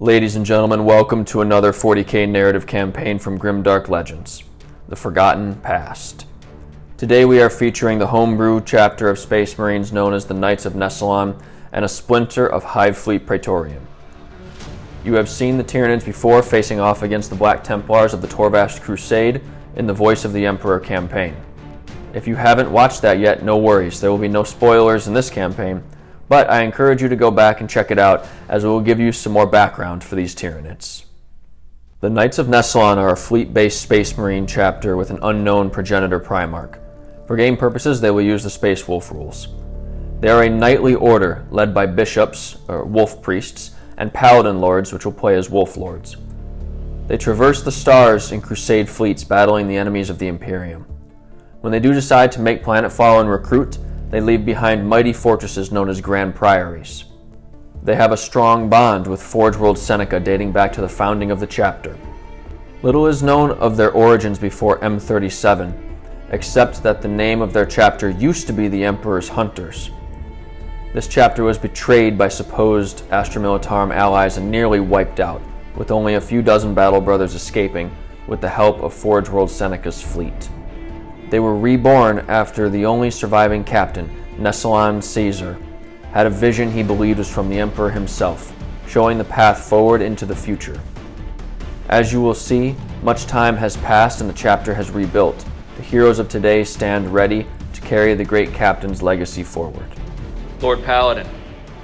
Ladies and gentlemen, welcome to another 40k narrative campaign from Grimdark Legends, The Forgotten Past. Today we are featuring the homebrew chapter of Space Marines known as the Knights of Nessalon and a splinter of Hive Fleet Praetorian. You have seen the Tyranids before facing off against the Black Templars of the Torvast Crusade in the Voice of the Emperor campaign. If you haven't watched that yet, no worries, there will be no spoilers in this campaign, but I encourage you to go back and check it out, as it will give you some more background for these Tyranids. The Knights of Nessalon are a fleet-based Space Marine chapter with an unknown progenitor Primarch. For game purposes, they will use the Space Wolf rules. They are a knightly order led by bishops, or wolf priests, and paladin lords, which will play as wolf lords. They traverse the stars in crusade fleets battling the enemies of the Imperium. When they do decide to make planetfall and recruit, they leave behind mighty fortresses known as Grand Priories. They have a strong bond with Forge World Seneca dating back to the founding of the chapter. Little is known of their origins before M37, except that the name of their chapter used to be the Emperor's Hunters. This chapter was betrayed by supposed Astra Militarum allies and nearly wiped out, with only a few dozen battle brothers escaping with the help of Forge World Seneca's fleet. They were reborn after the only surviving captain, Nessalon Caesar, had a vision he believed was from the Emperor himself, showing the path forward into the future. As you will see, much time has passed and the chapter has rebuilt. The heroes of today stand ready to carry the great captain's legacy forward. Lord Paladin,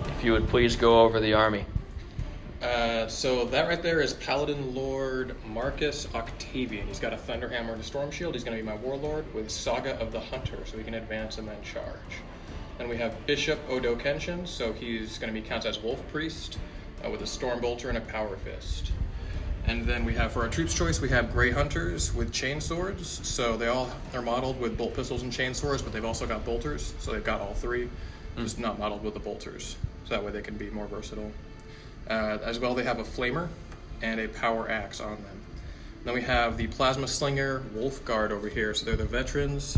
if you would please go over the army. So that right there is Paladin Lord Marcus Octavian. He's got a Thunder Hammer and a Storm Shield. He's going to be my Warlord with Saga of the Hunter, so he can advance and then charge. Then we have Bishop Odo Kenshin, so he's going to be counts as Wolf Priest with a Storm Bolter and a Power Fist. And then we have, for our troops choice, we have Grey Hunters with Chain Swords. So they all are modeled with bolt pistols and chain swords, but they've also got bolters, so they've got all three, just not modeled with the bolters. So that way they can be more versatile. As well, they have a Flamer and a Power Axe on them. Then we have the Plasma Slinger Wolf Guard over here. So they're the veterans,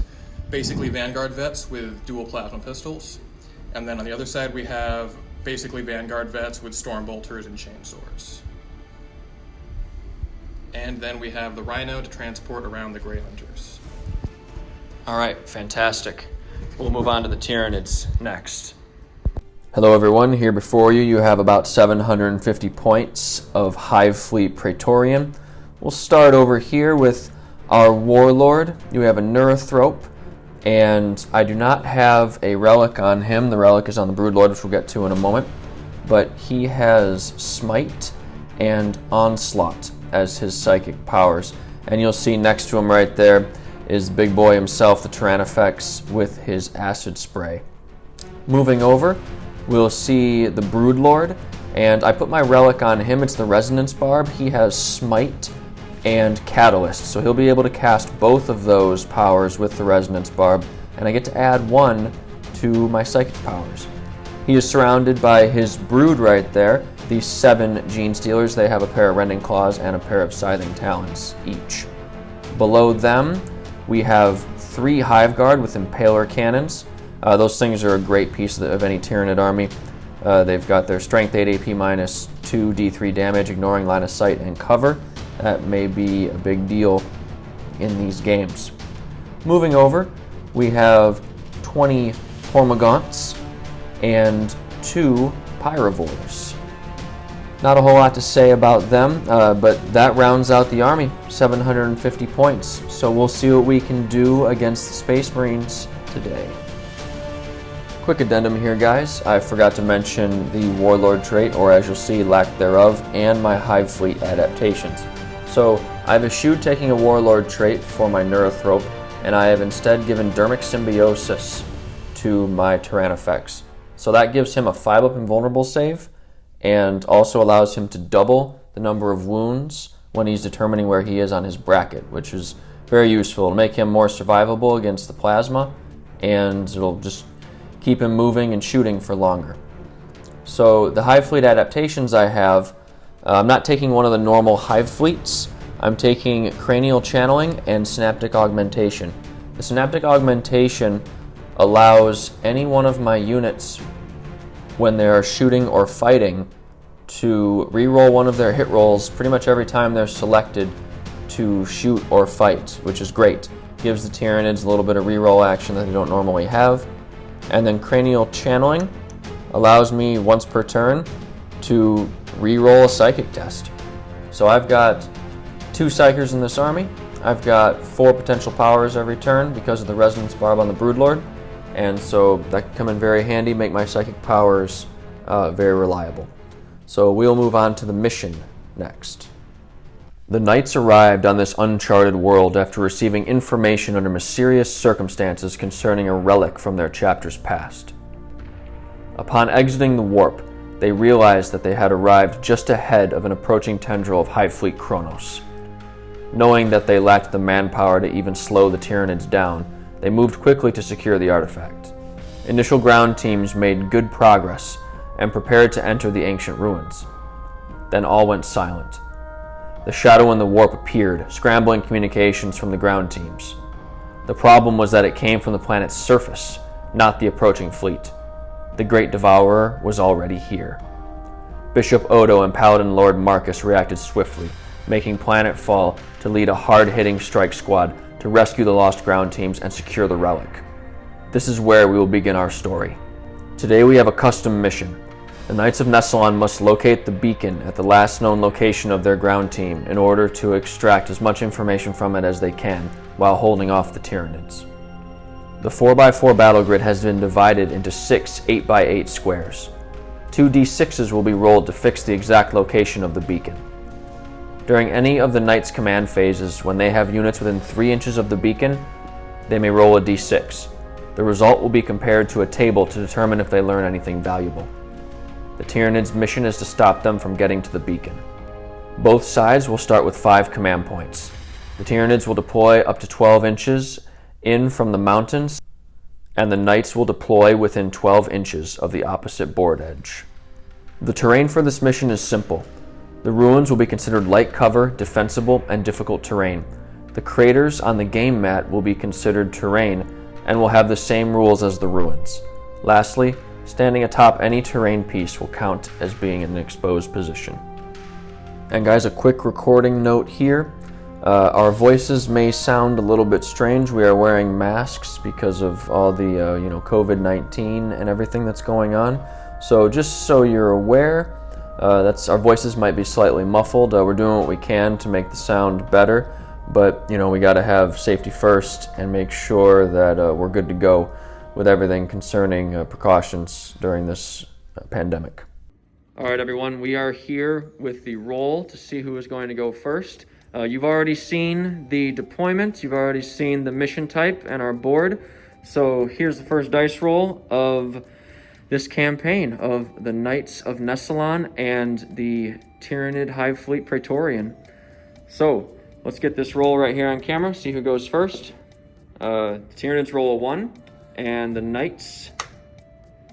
basically Vanguard vets with dual plasma pistols. And then on the other side, we have basically Vanguard vets with Storm Bolters and Chain Swords. And then we have the Rhino to transport around the Grey Hunters. All right, fantastic. We'll move on to the Tyranids next. Hello everyone, here before you, you have about 750 points of Hive Fleet Praetorian. We'll start over here with our Warlord. You have a Neurothrope, and I do not have a relic on him. The relic is on the Broodlord, which we'll get to in a moment. But he has Smite and Onslaught as his psychic powers. And you'll see next to him right there is the big boy himself, the Tyrannifex, with his Acid Spray. Moving over, we'll see the Broodlord, and I put my relic on him. It's the Resonance Barb. He has Smite and Catalyst, so he'll be able to cast both of those powers with the Resonance Barb, and I get to add one to my psychic powers. He is surrounded by his brood right there, these 7 Gene Stealers. They have a pair of Rending Claws and a pair of Scything Talons each. Below them, we have 3 Hive Guard with Impaler Cannons. Those things are a great piece of any Tyranid army. They've got their Strength 8 AP minus 2 D3 damage, ignoring line of sight and cover. That may be a big deal in these games. Moving over, we have 20 Hormagaunts and 2 Pyrovores. Not a whole lot to say about them, but that rounds out the army, 750 points. So we'll see what we can do against the Space Marines today. Quick addendum here, guys. I forgot to mention the Warlord trait, or as you'll see, lack thereof, and my Hive Fleet adaptations. So I've eschewed taking a Warlord trait for my Neurothrope, and I have instead given Dermic Symbiosis to my Tyrannifex. So that gives him a 5-up invulnerable save, and also allows him to double the number of wounds when he's determining where he is on his bracket, which is very useful. It'll make him more survivable against the plasma, and it'll just keep him moving and shooting for longer. So the Hive Fleet adaptations I have, I'm not taking one of the normal Hive Fleets. I'm taking Cranial Channeling and Synaptic Augmentation. The Synaptic Augmentation allows any one of my units, when they are shooting or fighting, to re-roll one of their hit rolls pretty much every time they're selected to shoot or fight, which is great. Gives the Tyranids a little bit of re-roll action that they don't normally have. And then Cranial Channeling allows me once per turn to re-roll a psychic test. So I've got 2 psychers in this army. I've got 4 potential powers every turn because of the Resonance Barb on the Broodlord, and so that can come in very handy, make my psychic powers very reliable. So we'll move on to the mission next. The Knights arrived on this uncharted world after receiving information under mysterious circumstances concerning a relic from their chapter's past. Upon exiting the warp, they realized that they had arrived just ahead of an approaching tendril of Hive Fleet Kronos. Knowing that they lacked the manpower to even slow the Tyranids down, they moved quickly to secure the artifact. Initial ground teams made good progress and prepared to enter the ancient ruins. Then all went silent. The shadow in the warp appeared, scrambling communications from the ground teams. The problem was that it came from the planet's surface, not the approaching fleet. The Great Devourer was already here. Bishop Odo and Paladin Lord Marcus reacted swiftly, making Planetfall to lead a hard-hitting strike squad to rescue the lost ground teams and secure the relic. This is where we will begin our story. Today we have a custom mission. The Knights of Nessalon must locate the beacon at the last known location of their ground team in order to extract as much information from it as they can while holding off the Tyranids. The 4x4 battle grid has been divided into 6 8x8 squares. 2 d6s will be rolled to fix the exact location of the beacon. During any of the Knights' command phases, when they have units within 3 inches of the beacon, they may roll a d6. The result will be compared to a table to determine if they learn anything valuable. The Tyranids' mission is to stop them from getting to the beacon. Both sides will start with 5 command points. The Tyranids will deploy up to 12 inches in from the mountains, and the Knights will deploy within 12 inches of the opposite board edge. The terrain for this mission is simple. The ruins will be considered light cover, defensible, and difficult terrain. The craters on the game mat will be considered terrain and will have the same rules as the ruins. Lastly, standing atop any terrain piece will count as being in an exposed position. And guys, a quick recording note here. Our voices may sound a little bit strange. We are wearing masks because of all the COVID-19 and everything that's going on. So just so you're aware, our voices might be slightly muffled. We're doing what we can to make the sound better, but we got to have safety first and make sure that we're good to go with everything concerning precautions during this pandemic. All right, everyone, we are here with the roll to see who is going to go first. You've already seen the deployment, you've already seen the mission type and our board. So here's the first dice roll of this campaign of the Knights of Nessalon and the Tyranid Hive Fleet Praetorian. So let's get this roll right here on camera, see who goes first. Tyranids roll a 1, and the Knights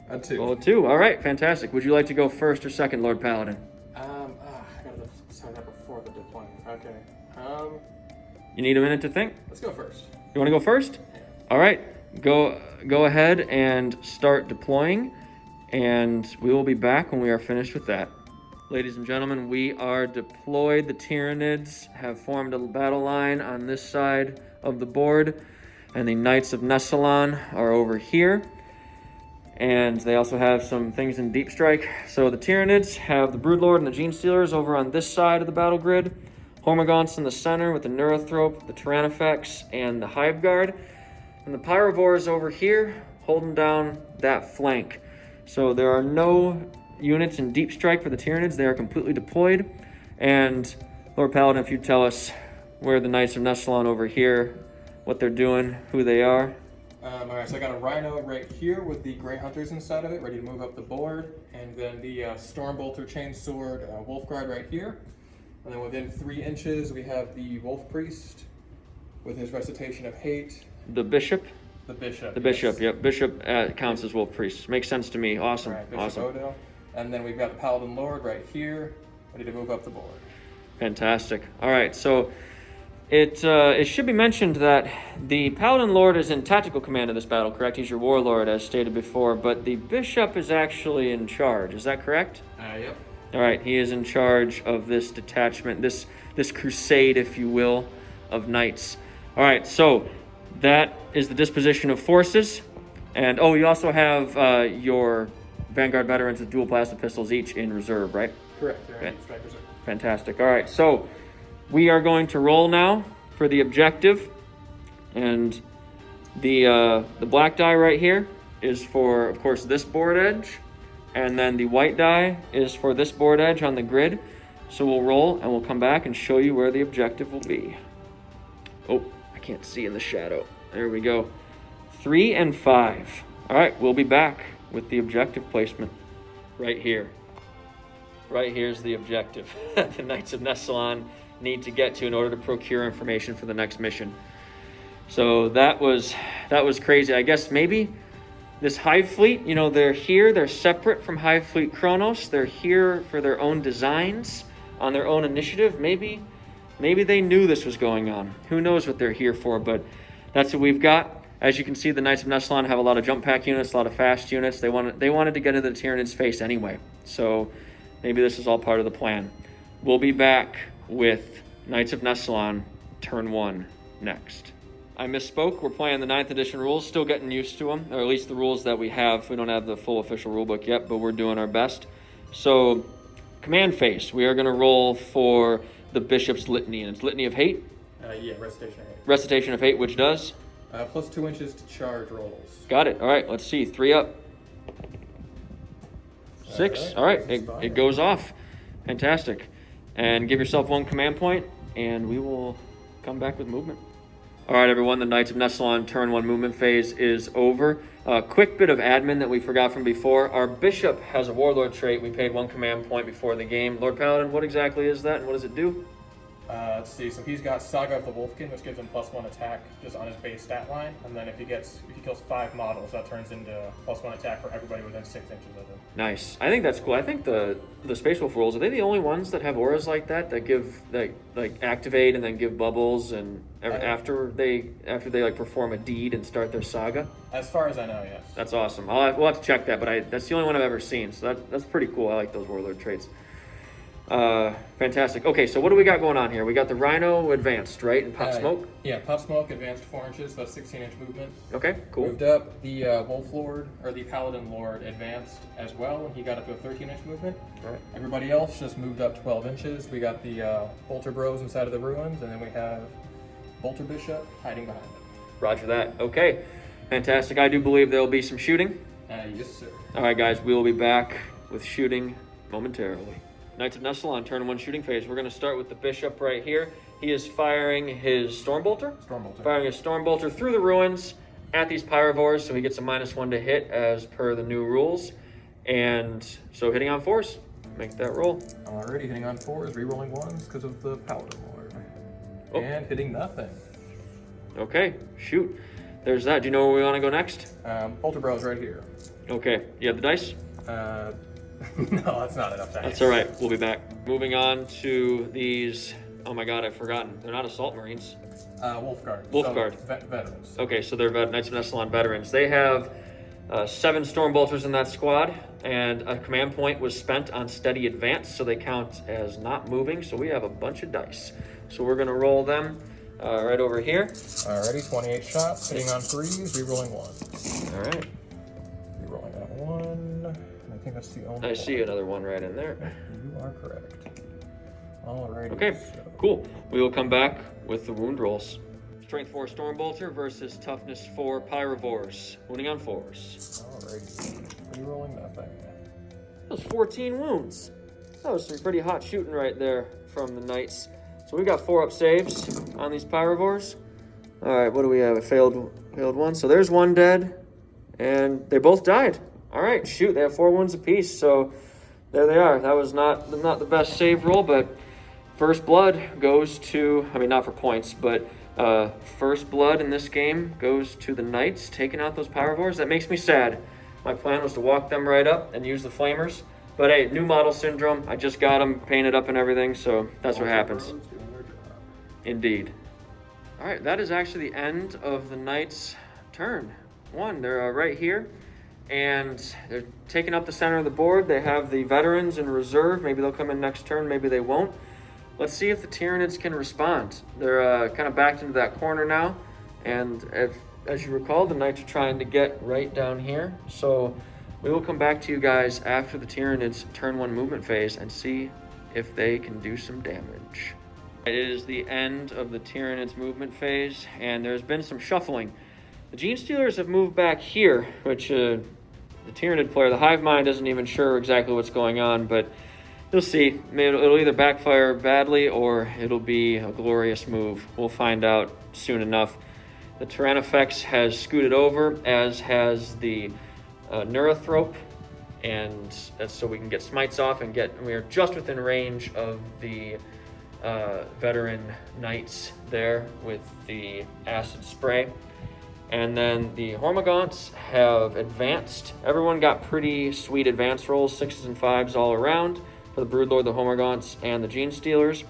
A 2. roll a 2. All right, fantastic. Would you like to go first or second, Lord Paladin? I gotta decide that before the deployment. Okay. You need a minute to think? Let's go first. You want to go first? Yeah. All right, go ahead and start deploying, and we will be back when we are finished with that. Ladies and gentlemen, we are deployed. The Tyranids have formed a battle line on this side of the board, and the Knights of Nessalon are over here. And they also have some things in Deep Strike. So the Tyranids have the Broodlord and the Gene Stealers over on this side of the battle grid. Hormagaunts in the center with the Neurothrope, the Tyrannifex, and the Hive Guard. And the Pyrovores over here holding down that flank. So there are no units in Deep Strike for the Tyranids. They are completely deployed. And Lord Paladin, if you tell us where the Knights of Nessalon over here, what they're doing, who they are. Alright, so I got a Rhino right here with the Grey Hunters inside of it, ready to move up the board. And then the Stormbolter Chainsword Wolfguard right here. And then within 3 inches, we have the Wolf Priest with his Recitation of Hate. The Bishop? The Bishop. The Bishop, yep. Bishop counts as Wolf Priest. Makes sense to me. Awesome. Right, Bishop Awesome. Odo. And then we've got the Paladin Lord right here, ready to move up the board. Fantastic. All right, so it should be mentioned that the Paladin Lord is in tactical command of this battle, correct? He's your warlord, as stated before, but the Bishop is actually in charge. Is that correct? Yep. All right, he is in charge of this detachment, this crusade, if you will, of knights. All right, so that is the disposition of forces. And oh, you also have your Vanguard veterans with dual plasma pistols each in reserve, right? Correct. They're in strike reserve. Fantastic. All right, so we are going to roll now for the objective. And the black die right here is for, of course, this board edge. And then the white die is for this board edge on the grid. So we'll roll and we'll come back and show you where the objective will be. Oh, I can't see in the shadow. There we go. 3 and 5. All right, we'll be back with the objective placement right here. Right here's the objective the Knights of Nessalon need to get to in order to procure information for the next mission. So that was crazy. I guess maybe this Hive Fleet, you know, they're here, they're separate from Hive Fleet Kronos. They're here for their own designs, on their own initiative. Maybe they knew this was going on. Who knows what they're here for, but that's what we've got. As you can see, the Knights of Nessalon have a lot of jump pack units, a lot of fast units. They wanted to get into the Tyranids' face anyway. So maybe this is all part of the plan. We'll be back with Knights of Nessalon turn 1 next. I misspoke. We're playing the 9th edition rules, still getting used to them, or at least the rules that we have. We don't have the full official rulebook yet, but we're doing our best. So, command phase. We are going to roll for the Bishop's Litany, and it's Litany of Hate. Yeah, Recitation of Hate. Recitation of Hate, which does? Plus 2 inches to charge rolls. Got it. All right, let's see. 3 up. 6. All right, it goes off. Fantastic. And give yourself 1 command point, and we will come back with movement. All right, everyone, the Knights of Nessalon turn 1 movement phase is over. Quick bit of admin that we forgot from before. Our Bishop has a Warlord trait. We paid 1 command point before the game. Lord Paladin, what exactly is that, and what does it do? Let's see, so he's got Saga of the Wolfkin, which gives him +1 attack just on his base stat line, and then if he kills 5 models, that turns into +1 attack for everybody within 6 inches of him. Nice. I think that's cool. I think the Space Wolf rules, are they the only ones that have auras like that give like activate and then give bubbles and after they like perform a deed and start their saga? As far as I know, yes. That's awesome. We'll have to check that, but that's the only one I've ever seen, so that's pretty cool. I like those Warlord traits. Fantastic. Okay, so what do we got going on here? We got the Rhino advanced, right? And Pop Smoke? Yeah, Pop Smoke advanced 4 inches, that's 16-inch movement. Okay, cool. Moved up. The Wolf Lord, or the Paladin Lord, advanced as well, and he got up to a 13-inch movement. All right. Everybody else just moved up 12 inches. We got the Bolter Bros inside of the ruins, and then we have Bolter Bishop hiding behind them. Roger that. Okay, fantastic. I do believe there will be some shooting. Yes, sir. All right, guys, we will be back with shooting momentarily. Knights of Nessalon, turn 1 shooting phase. We're going to start with the Bishop right here. He is firing his Stormbolter. Firing his Stormbolter through the ruins at these Pyrovores, so he gets a -1 to hit as per the new rules. And so hitting on 4s. Make that roll. Already hitting on 4s, rerolling 1s because of the Paladin Lord. Oh. And hitting nothing. Okay, shoot. There's that. Do you know where we want to go next? Bolter Bros right here. Okay, you have the dice? No, that's not enough dice. That's all right. We'll be back. Moving on to these. Oh my God, I've forgotten. They're not Assault Marines. Wolfguard. Wolfguard. So, veterans. Okay, so they're Knights of Nessalon veterans. They have 7 Stormbolters in that squad, and a command point was spent on steady advance, so they count as not moving. So we have a bunch of dice. So we're going to roll them right over here. Alrighty, 28 shots, hitting on 3s, rerolling 1. All right. Rerolling that 1. I think that's the only I see another one right in there. You are correct. Alrighty. Okay, so. cool. We will come back with the wound rolls. Strength 4 Stormbolter versus Toughness 4 Pyrovores. Wounding on 4s. Alrighty. Rerolling nothing. That was 14 wounds. That was some pretty hot shooting right there from the Knights. So we got 4 up saves on these Pyrovores. Alright, what do we have? A failed one. So there's 1 dead. And they both died. Alright, shoot, they have 4 wounds apiece. So there they are. That was not the best save roll, but first blood goes to, I mean, not for points, but first blood in this game goes to the Knights, taking out those Pyrovores. That makes me sad. My plan was to walk them right up and use the Flamers. But hey, new model syndrome. I just got them painted up and everything, so that's what happens. Indeed. All right, that is actually the end of the Knights' turn 1. They're right here. and they're taking up the center of the board. They have the veterans in reserve. Maybe they'll come in next turn, maybe they won't. Let's see if the Tyranids can respond. They're kind of backed into that corner now, and as you recall, the Knights are trying to get right down here. So we will come back to you guys after the Tyranids turn 1 movement phase and see if they can do some damage. It is the end of the Tyranids movement phase, and there's been some shuffling. The Gene Stealers have moved back here, which the Tyranid player, the Hive Mind, isn't even sure exactly what's going on, but you'll see. It'll either backfire badly or it'll be a glorious move. We'll find out soon enough. The Tyrannofex has scooted over, as has the Neurothrope, and that's so we can get smites off and we are just within range of the veteran Knights there with the acid spray. And then the Hormagaunts have advanced. Everyone got pretty sweet advance rolls, 6s and 5s all around for the Broodlord, the Hormagaunts, and the Gene Stealers.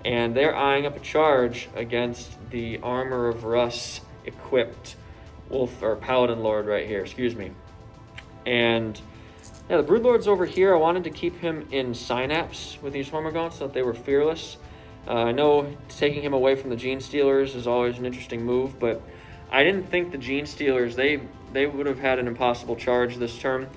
And they're eyeing up a charge against the Armor of Russ equipped Wolf or Paladin Lord right here, excuse me. And yeah, the Broodlord's over here. I wanted to keep him in Synapse with these Hormagaunts so that they were fearless. I know taking him away from the Gene Stealers is always an interesting move, but I didn't think the Gene Stealers, they would have had an impossible charge this turn.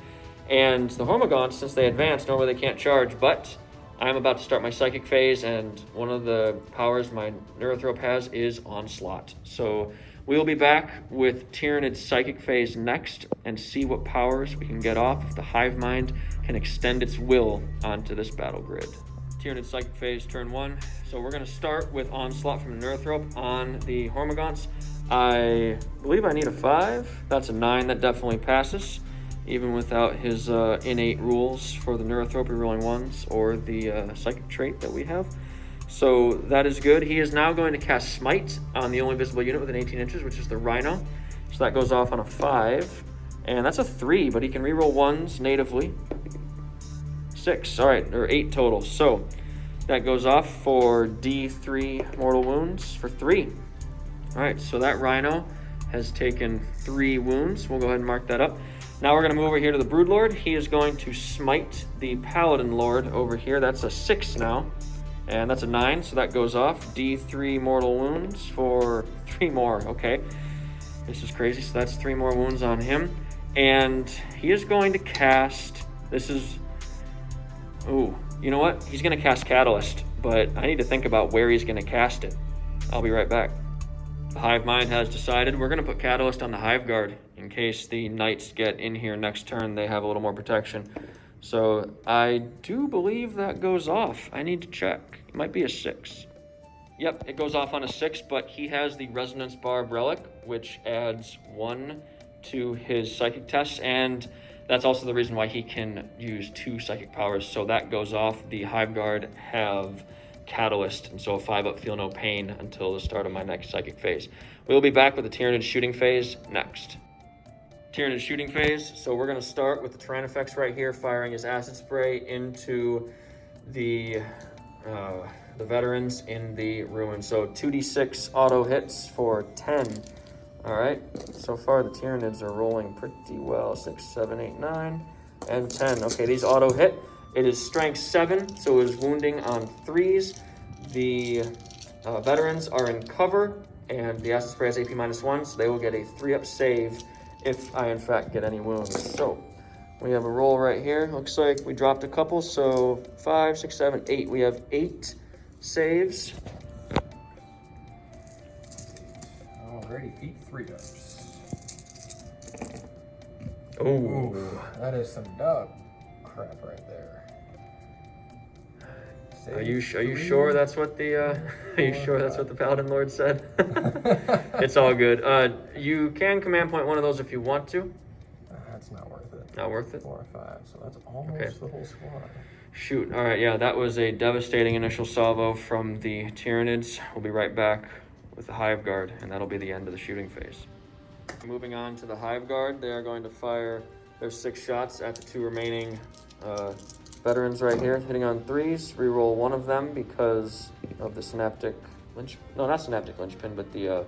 And the Hormagaunts, since they advanced, normally they can't charge, but I'm about to start my Psychic phase, and one of the powers my Neurothrope has is Onslaught. So we'll be back with Tyranid's Psychic phase next and see what powers we can get off if the Hive Mind can extend its will onto this battle grid. Tyranid's Psychic phase, turn 1. So we're going to start with Onslaught from the Neurothrope on the Hormagaunts. I believe I need a 5. That's a 9. That definitely passes, even without his innate rules for the Neurothrope rolling 1s or the Psychic trait that we have. So that is good. He is now going to cast Smite on the only visible unit within 18 inches, which is the Rhino. So that goes off on a 5. And that's a 3, but he can reroll 1s natively. 6, all right, or 8 total. So that goes off for D3 mortal wounds for 3. All right, so that Rhino has taken 3 wounds. We'll go ahead and mark that up. Now we're going to move over here to the Broodlord. He is going to smite the Paladin Lord over here. That's a 6 now, and that's a 9, so that goes off. D3 mortal wounds for 3 more. Okay, this is crazy. So that's 3 more wounds on him, and he is going to cast. This is. Ooh, you know what? He's going to cast Catalyst, but I need to think about where he's going to cast it. I'll be right back. The Hive Mind has decided we're going to put Catalyst on the Hive Guard in case the Knights get in here next turn. They have a little more protection. So I do believe that goes off. I need to check. It might be a 6. Yep, it goes off on a 6, but he has the Resonance Barb Relic, which adds 1 to his Psychic tests, and that's also the reason why he can use 2 Psychic powers. So that goes off. The Hive Guard have Catalyst, and so a 5-up feel no pain until the start of my next Psychic phase. We'll be back with the Tyranid shooting phase next. Tyranid shooting phase. So we're going to start with the Tyrannofex right here, firing his acid spray into the veterans in the ruin. So 2d6 auto hits for 10. All right, so far the Tyranids are rolling pretty well. 6, 7, 8, 9, and 10. Okay, these auto hit. It is strength 7, so it is wounding on 3s. The veterans are in cover, and the acid spray has AP -1, so they will get a 3-up save if I, in fact, get any wounds. So we have a roll right here. Looks like we dropped a couple, so 5, 6, 7, 8. We have 8 saves. Alrighty, 8 3-ups. Oh, that is some dog crap right there. Are you sure that's what the that's what the Paladin Lord said? It's all good. You can command point one of those if you want to. That's not worth it. Not worth it? 4 or 5, so that's almost the whole squad. Shoot. All right, yeah, that was a devastating initial salvo from the Tyranids. We'll be right back with the Hive Guard, and that'll be the end of the shooting phase. Moving on to the Hive Guard, they are going to fire their 6 shots at the 2 remaining veterans right here, hitting on 3s. Reroll 1 of them because of the synaptic lynch. No, not synaptic linchpin, but the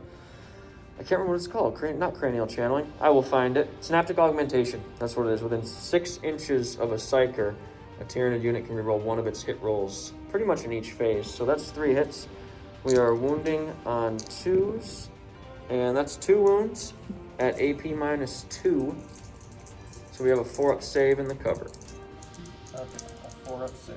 I can't remember what it's called. Not cranial channeling. I will find it. Synaptic augmentation. That's what it is. Within 6 inches of a psyker, a Tyranid unit can reroll one of its hit rolls, pretty much in each phase. So that's 3 hits. We are wounding on 2s, and that's 2 wounds at AP -2. So we have a 4-up save in the cover. Okay, a 4-up save.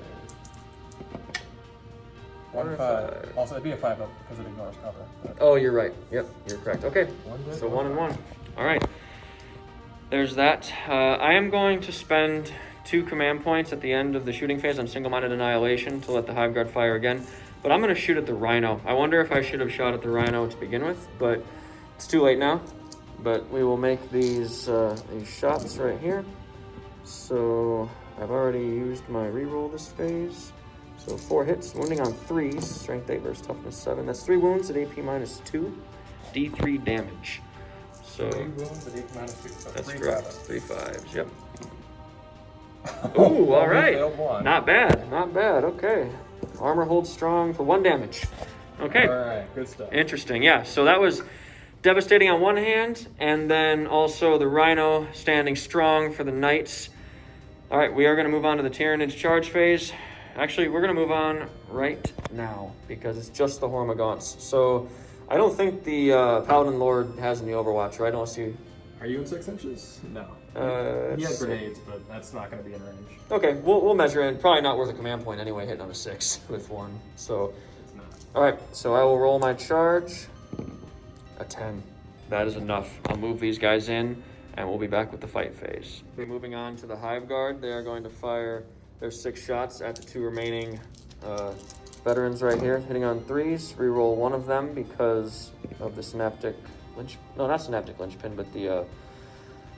1-5. Also, it'd be a 5-up because it ignores cover. But... Oh, you're right. Yep, you're correct. Okay, so 1 and 1. All right, there's that. I am going to spend 2 command points at the end of the shooting phase on single-minded annihilation to let the Hive Guard fire again. But I'm going to shoot at the Rhino. I wonder if I should have shot at the Rhino to begin with, but it's too late now. But we will make these shots right here. So I've already used my reroll this phase. So 4 hits, wounding on 3s, strength 8 versus toughness 7. That's 3 wounds at AP -2, D3 damage. So 3 wounds at AP -2. So that's 3 correct. 5-ups. 3 5s. Yep. Ooh, all right. Failed 1. Not bad. Not bad. Okay. Armor holds strong for 1 damage. Okay. All right, good stuff. Interesting. Yeah. So that was devastating on one hand, and then also the Rhino standing strong for the Knights. All right, we are going to move on to the Tyranids charge phase. Actually, we're going to move on right now because it's just the Hormagaunts. So I don't think the Paladin Lord has any Overwatch, right? Unless you... Are you in 6 inches? No. He has grenades, but that's not going to be in range. Okay, we'll measure it. Probably not worth a command point anyway, hitting on a 6 with 1. So, It's not. all right, so I will roll my charge. A 10. That is enough. I'll move these guys in, and we'll be back with the fight phase. We're moving on to the Hive Guard. They are going to fire their 6 shots at the 2 remaining veterans right here, hitting on 3s. Reroll 1 of them because of the synaptic lynch. No, not synaptic linchpin, but the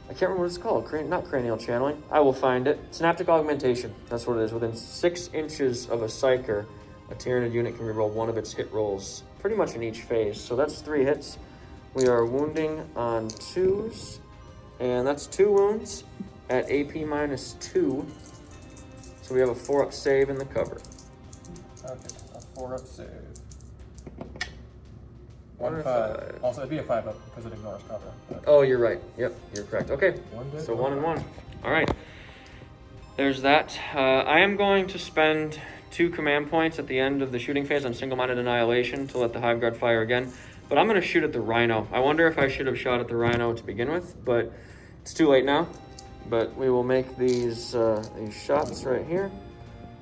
I can't remember what it's called. Not cranial channeling. I will find it. Synaptic augmentation. That's what it is. Within 6 inches of a psyker, a Tyranid unit can reroll 1 of its hit rolls, pretty much in each phase. So that's 3 hits. We are wounding on 2s, and that's 2 wounds at AP -2. So we have a 4-up save in the cover. Okay, a 4-up save. 1-5. Also, it'd be a 5-up because it ignores cover. But... Oh, you're right. Yep, you're correct. Okay, so 1 and 1. All right, there's that. I am going to spend 2 command points at the end of the shooting phase on single-minded annihilation to let the Hive Guard fire again. But I'm going to shoot at the Rhino. I wonder if I should have shot at the Rhino to begin with, but it's too late now. But we will make these shots right here.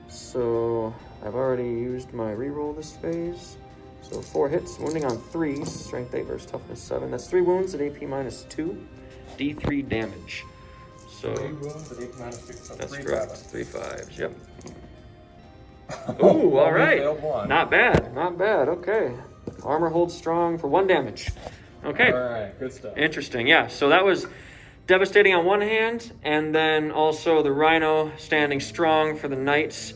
So I've already used my reroll this phase. So 4 hits, wounding on 3s, strength 8 versus toughness 7. That's 3 wounds at AP -2, D3 damage. So 3 wounds at AP -2. So that's 3 correct. 5-ups. 3 5s. Yep. Ooh, all right. Failed 1. Not bad. Not bad. Okay. Armor holds strong for 1 damage. Okay. All right, good stuff. Interesting. Yeah. So that was devastating on one hand, and then also the Rhino standing strong for the Knights.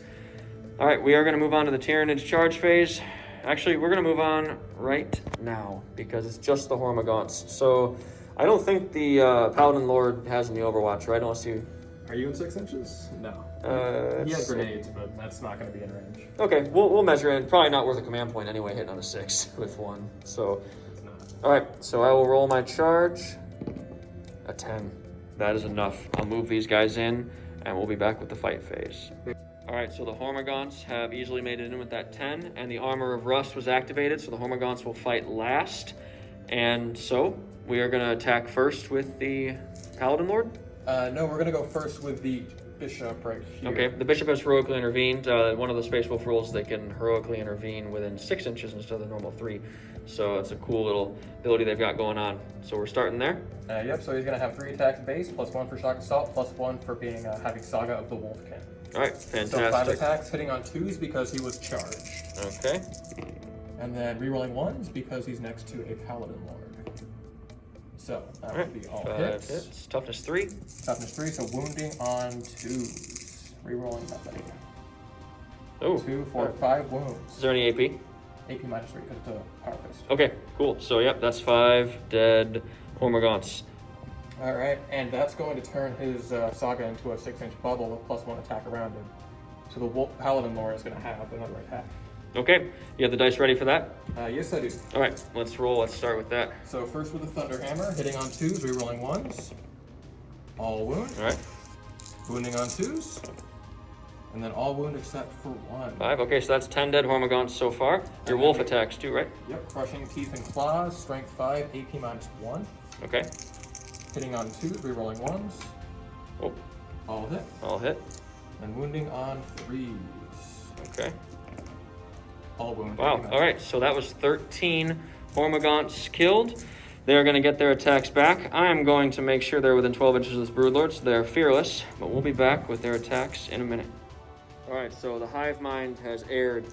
All right, we are going to move on to the Tyranids charge phase. Actually, we're going to move on right now because it's just the Hormagaunts. So I don't think the Paladin Lord has any Overwatch, right? Unless you... Are you in 6 inches? No. He has grenades, but that's not going to be in range. Okay, we'll measure it. Probably not worth a command point anyway, hitting on a 6 with 1. So, It's not. all right, so I will roll my charge. A 10. That is enough. I'll move these guys in, and we'll be back with the fight phase. All right, so the Hormagaunts have easily made it in with that 10, and the Armor of Rust was activated, so the Hormagaunts will fight last. And so we are going to attack first with the Paladin Lord. No, we're going to go first with the Bishop right here. Okay, the Bishop has heroically intervened. One of the Space Wolf rules, they can heroically intervene within 6 inches instead of the normal 3. So it's a cool little ability they've got going on. So we're starting there. Yep, so he's going to have 3 attacks base, plus 1 for Shock Assault, plus 1 for being having Saga of the Wolfkin. All right, So 5 fantastic. attacks, hitting on 2s because he was charged. Okay. And then rerolling 1s because he's next to a Paladin Lord. So that would be all 5 hits. Toughness 3. Toughness 3, so wounding on 2s. Rerolling nothing. Oh. 2 for 5 wounds. Is there any AP? AP -3 because it's a power fist. Okay, cool. So yep, that's 5 dead Hormagaunts. Alright, and that's going to turn his Saga into a 6-inch bubble with plus 1 attack around him. So the Paladin Lord is going to have another attack. Okay, you have the dice ready for that? Yes, I do. All right, let's roll. Let's start with that. So first with the Thunder Hammer, hitting on 2s, rerolling 1s. All wound. All right, Wounding on 2s. And then all wound except for 1. 5. Okay, so that's 10 dead Hormagaunts so far. Your wolf attacks too, right? Yep, crushing teeth and claws, strength 5, AP -1. Okay. Hitting on 2s, rerolling 1s. Oh, All hit. all hit. And wounding on 3s. Okay. All wound. Wow. All right. So that was 13 Hormagaunts killed. They're going to get their attacks back. I am going to make sure they're within 12 inches of this Broodlord, so they're fearless. But we'll be back with their attacks in a minute. All right. So the Hive Mind has aired.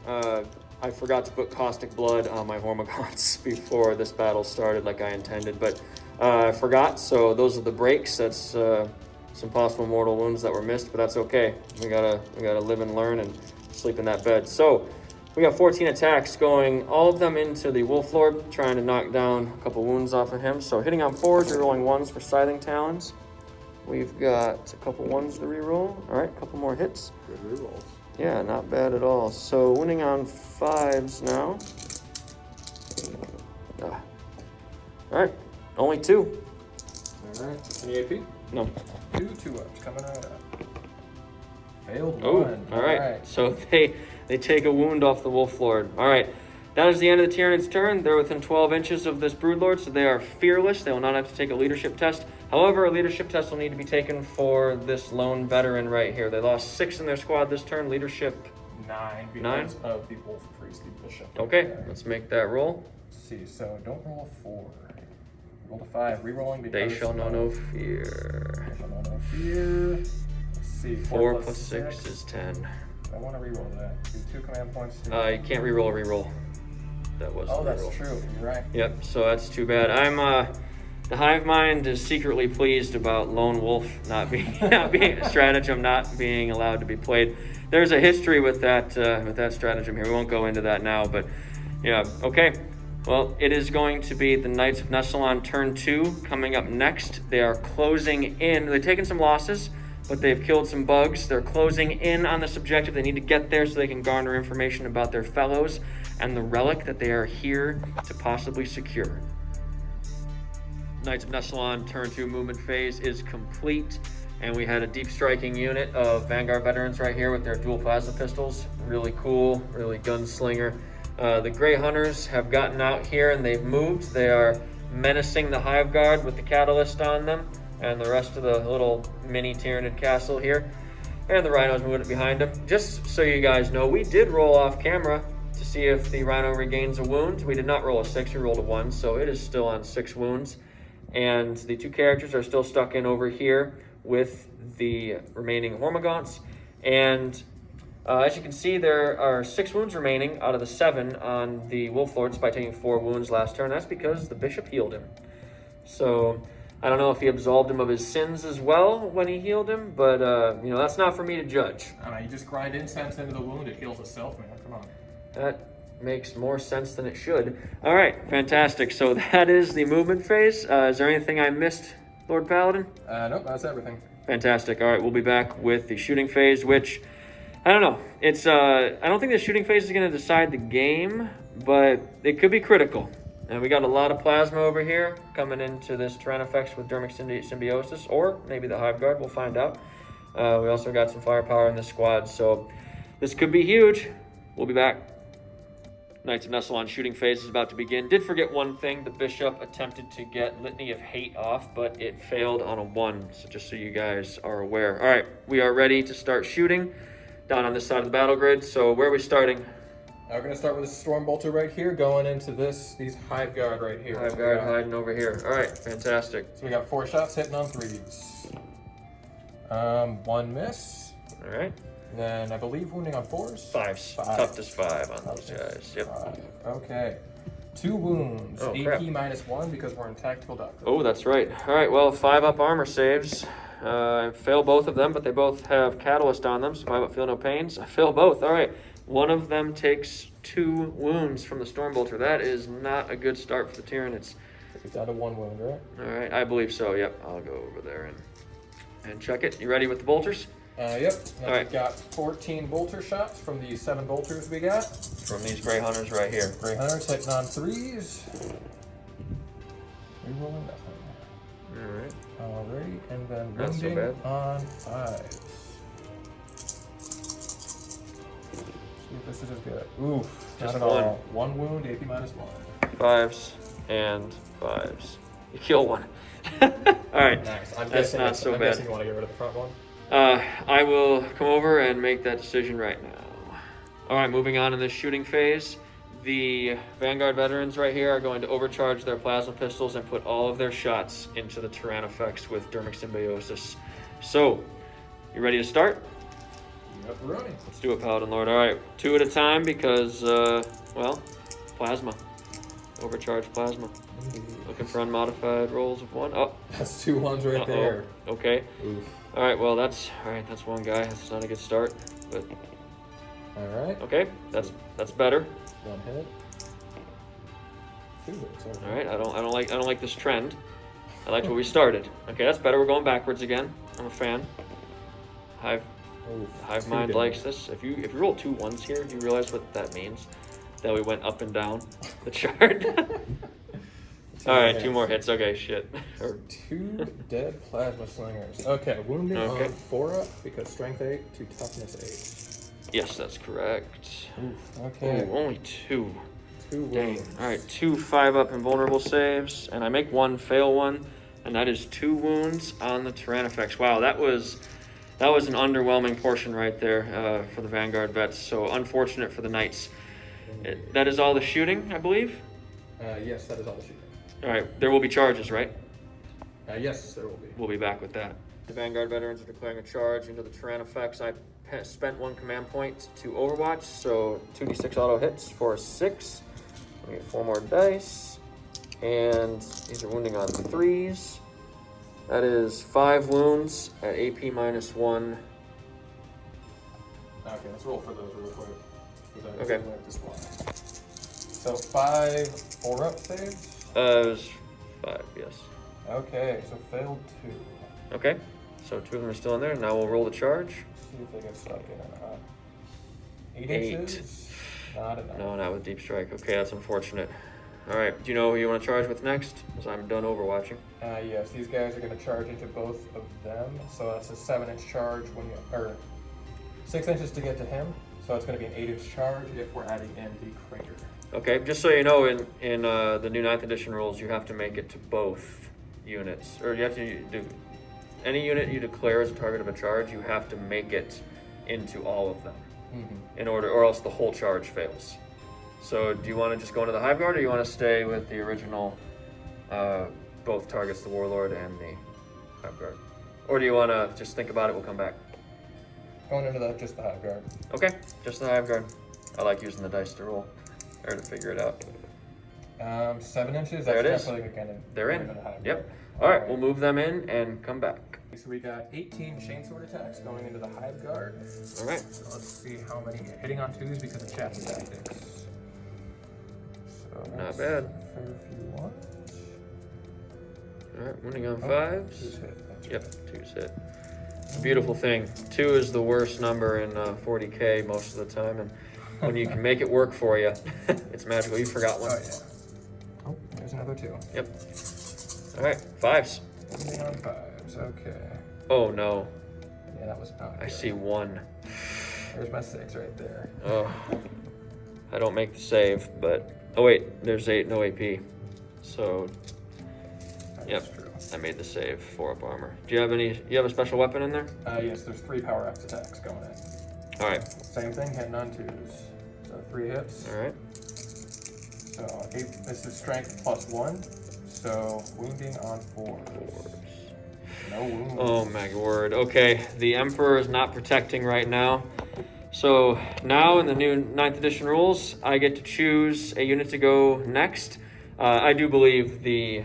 I forgot to put Caustic Blood on my Hormagaunts before this battle started, like I intended, but I forgot. So those are the breaks. That's some possible mortal wounds that were missed, but that's okay. We gotta live and learn and sleep in that bed. So we got 14 attacks going, all of them into the Wolf Lord, trying to knock down a couple wounds off of him. So hitting on 4s, rerolling 1s for Scything Talons. We've got a couple 1s to reroll. All right, a couple more hits. Good rerolls. Yeah, not bad at all. So winning on 5s now. All right, only 2. All right. Any AP? No. 2 ups coming right up. Failed Oh, 1. all right. So they take a wound off the Wolf Lord. All right. That is the end of the Tyranids' turn. They're within 12 inches of this Broodlord, so they are fearless. They will not have to take a leadership test. However, a leadership test will need to be taken for this lone veteran right here. They lost 6 in their squad this turn. Leadership 9 because 9? of the Wolf Priestly Bishop. Okay, There. let's make that roll. Let's see, so don't roll a 4. Roll a 5. Rerolling because They shall know no fear. They shall know no fear. Let's see. 4 plus 6 is 10. I want to reroll that. Do 2 command points. You can't reroll a reroll. That was Oh, the that's reroll. true. You're right. Yep, so that's too bad. The Hive Mind is secretly pleased about Lone Wolf not being stratagem not being allowed to be played. There's a history with that stratagem here. We won't go into that now, but yeah, okay. Well, it is going to be the Knights of Nessalon turn 2 coming up next. They are closing in. They've taken some losses, but they've killed some bugs. They're closing in on this objective. They need to get there so they can garner information about their fellows and the relic that they are here to possibly secure. Knights of Nessalon turn 2 movement phase is complete, and we had a deep striking unit of Vanguard veterans right here with their dual plasma pistols. Really cool, really gunslinger. The Grey Hunters have gotten out here and they've moved. They are menacing the Hive Guard with the Catalyst on them and the rest of the little mini Tyranid castle here. And the Rhinos moving behind them. Just so you guys know, we did roll off camera to see if the Rhino regains a wound. We did not roll a 6, we rolled a 1, so it is still on 6 wounds. And the 2 characters are still stuck in over here with the remaining Hormagaunts. And as you can see, there are 6 wounds remaining out of the 7 on the Wolf Lord, despite taking 4 wounds last turn. That's because the Bishop healed him. So I don't know if he absolved him of his sins as well when he healed him, but that's not for me to judge. You just grind incense into the wound, it heals itself, man. Come on. That makes more sense than it should. All right, fantastic. So that is the movement phase. Is there anything I missed, Lord Paladin? Nope, that's everything. Fantastic. All right, we'll be back with the shooting phase, which I don't know. It's I don't think the shooting phase is going to decide the game, but it could be critical. And we got a lot of plasma over here coming into this Tyrannofex with Dermic Symbiosis, or maybe the Hive Guard. We'll find out. We also got some firepower in this squad, so this could be huge. We'll be back. Knights of Nessalon shooting phase is about to begin. Did forget one thing. The Bishop attempted to get Litany of Hate off, but it failed on a 1. So just so you guys are aware. All right, we are ready to start shooting down on this side of the battle grid. So where are we starting? We're going to start with this Storm Bolter right here, going into these Hive Guard right here. Hive Guard hiding over here. All right, fantastic. So we got 4 shots hitting on 3s. 1 miss. All right. Then I believe wounding on 4s. 5s. Toughest 5 on those guys. Yep. 5. Okay. 2 wounds. Oh, AP crap. -1 because we're in tactical doctrine. Oh, that's right. All right, well, 5-up armor saves. I fail both of them, but they both have Catalyst on them, so 5-up feel no pains. I fail both. All right. One of them takes 2 wounds from the Stormbolter. That is not a good start for the Tyranids. It's down to 1 wound, right? All right, I believe so. Yep, I'll go over there and check it. You ready with the bolters? Yep. And Alright. we've got 14 bolter shots from the 7 bolters we got. From these Grey Hunters right here. Grey Hunters hitting on 3s. Rerolling nothing. Alright. Alrighty, and then Not so wounding bad. on 5s. See if this is as good. Oof, Just not at one. all. 1 wound, AP -1. 5s and 5s. You kill one. Alright. Nice. I'm That's guessing not so I'm bad. guessing you want to get rid of the front one. I will come over and make that decision right now. Alright, moving on in this shooting phase. The Vanguard veterans right here are going to overcharge their plasma pistols and put all of their shots into the Tyrannofex with Dermic Symbiosis. So, you ready to start? Yep, running. Let's do it, Paladin Lord. Alright, 2 at a time because, well, plasma. Overcharged plasma. Looking for unmodified rolls of 1. Oh, That's 2 ones right there. okay. Oof. Alright, well, that's one guy. That's not a good start, but Alright. okay, that's better. 1 hit. 2 hits. Okay. All right, I don't like this trend. I liked where we started. Okay, that's better. We're going backwards again. I'm a fan. Hive Oof, 2 Mind damage. likes this. If you roll 2 1s here, you realize what that means. That we went up and down the chart. All right, 2 more hits. Okay, shit. Or 2 dead plasma slingers. Okay, wounding Okay. on 4 up because strength 8 to toughness yes, that's correct. 8. Oof, okay. Ooh, only 2. 2 Dang. wounds. All right, 2 5-up invulnerable saves, and I make 1 fail 1, and that is 2 wounds on the Tyrannofex. Wow, that was an underwhelming portion right there for the Vanguard vets. So unfortunate for the Knights. That is all the shooting, I believe. Yes, that is all the shooting. All right, there will be charges, right? Yes, there will be. We'll be back with that. The Vanguard veterans are declaring a charge into the Tyrannofex. I spent 1 command point to Overwatch, so 2d6 auto hits for 6. We get 4 more dice, and these are wounding on 3s. That is 5 wounds at AP -1. Okay, let's roll for those real quick. 'Cause I Okay. really like this one. So 5 4-up saves. It was 5, yes. Okay, so failed 2. Okay, so 2 of them are still in there. Now we'll roll the charge. See if they get stuck in or not. 8 8. inches. Not enough. No, not with Deep Strike. Okay, that's unfortunate. All right, do you know who you want to charge with next? Because I'm done overwatching. Yes, these guys are going to charge into both of them. So that's a 7-inch charge when you, or 6 inches to get to him. So it's going to be an 8-inch charge if we're adding in the crater. Okay, just so you know, in the new 9th edition rules, you have to make it to both units, or you have to do any unit you declare as a target of a charge. You have to make it into all of them in order, or else the whole charge fails. So, do you want to just go into the Hive Guard, or you want to stay with the original, both targets, the Warlord and the Hive Guard, or do you want to just think about it? We'll come back. Going into just the Hive Guard. Okay, just the Hive Guard. I like using the dice to roll. Or to figure it out. 7 inches. There it That's is. definitely going to. They're in. Yep. All right, we'll move them in and come back. So we got 18 chainsword attacks going into the Hive Guard. All right. So let's see how many hitting on 2s because of chapter tactics. So Not that's bad. a fair few ones. All right, winning on Oh, 5s. 2's hit. That's Yep, right. 2's hit. Beautiful thing. 2 is the worst number in 40k most of the time, and when you can make it work for you, it's magical. You forgot one. Oh yeah. Oh, there's another 2. Yep. All right, 5s. Hitting on 5s. Okay. Oh no, Yeah, that was not I good. see 1. There's my 6 right there. Oh, I don't make the save, but oh wait, there's 8, no AP. So That Yep. is true. I made the save. 4-up armor. Do you have any? You have a special weapon in there? Yes, there's 3 power X attacks going in. All right. Same thing, hitting on 2s. So 3 hits. All right. So 8, this is strength +1. So wounding on 4s. 4s. No wounds. Oh my word. Okay, the Emperor is not protecting right now. So now in the new 9th edition rules, I get to choose a unit to go next. I do believe the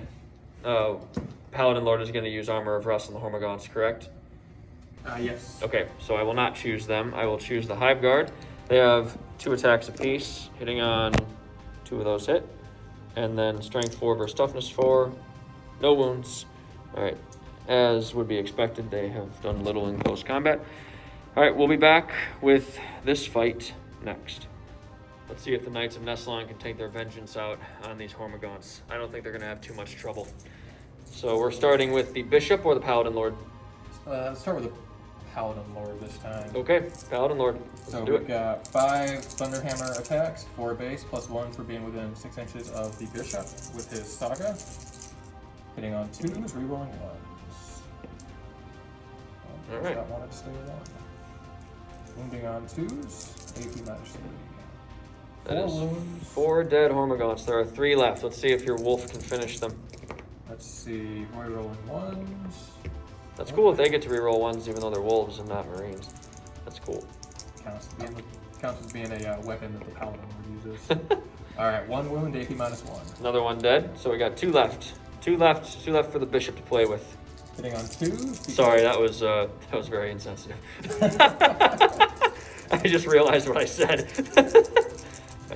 Paladin Lord is going to use Armor of Rust on the Hormagaunts, correct? Yes. Okay, so I will not choose them. I will choose the Hive Guard. They have 2 attacks apiece, hitting on 2 of those hit. And then Strength 4 versus Toughness 4. No wounds. All right. As would be expected, they have done little in close combat. All right, we'll be back with this fight next. Let's see if the Knights of Nessalon can take their vengeance out on these Hormagaunts. I don't think they're going to have too much trouble. So we're starting with the Bishop or the Paladin Lord? Let's start with the Paladin Lord this time. Okay, Paladin Lord. So we've got 5 Thunderhammer attacks, 4 base, +1 for being within 6 inches of the Bishop with his Saga. Hitting on 2s, rerolling 1s. All right. That wanted to stay with 1. Wounding on 2s, AP -3. That 4 is wounds. 4 dead Hormagaunts. There are 3 left. Let's see if your wolf can finish them. Let's see, rerolling 1s. That's cool if they get to reroll 1s even though they're wolves and not marines. That's cool. Counts as being a weapon that the Paladin Lord uses. Alright, 1 wound, AP -1. Another one dead. So we got 2 left. 2 left for the Bishop to play with. Hitting on 2. Sorry, that was very insensitive. I just realized what I said.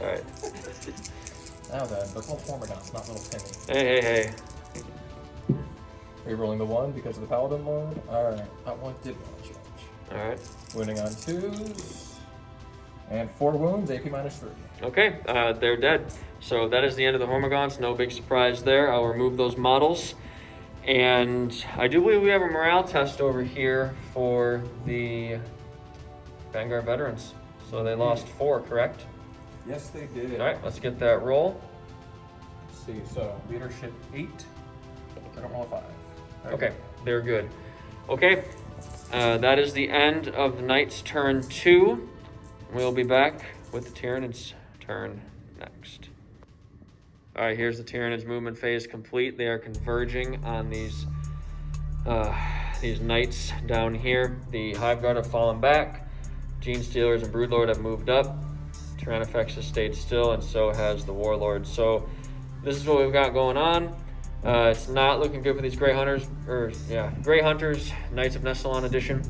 All right. Now then, those little Hormagaunts, not little Penny. Hey. Rerolling the 1 because of the Paladin Lord. Alright, that one did want to change. All right. Wounding on 2s. And 4 wounds, AP -3. Okay, they're dead. So that is the end of the Hormagaunts. No big surprise there. I'll remove those models. And I do believe we have a morale test over here for the Vanguard veterans. So they lost 4, correct? Yes, they did. All right, let's get that roll. Let's see, so leadership 8. I don't roll a 5. Right. Okay, they're good. Okay, that is the end of the Knight's turn 2. We'll be back with the Tyranids' turn next. All right, here's the Tyranids' movement phase complete. They are converging on these Knights down here. The Hive Guard have fallen back. Gene Stealers and Broodlord have moved up. Tyrannifex has stayed still, and so has the Warlord. So this is what we've got going on. It's not looking good for these Grey Hunters, Knights of Nessalon edition,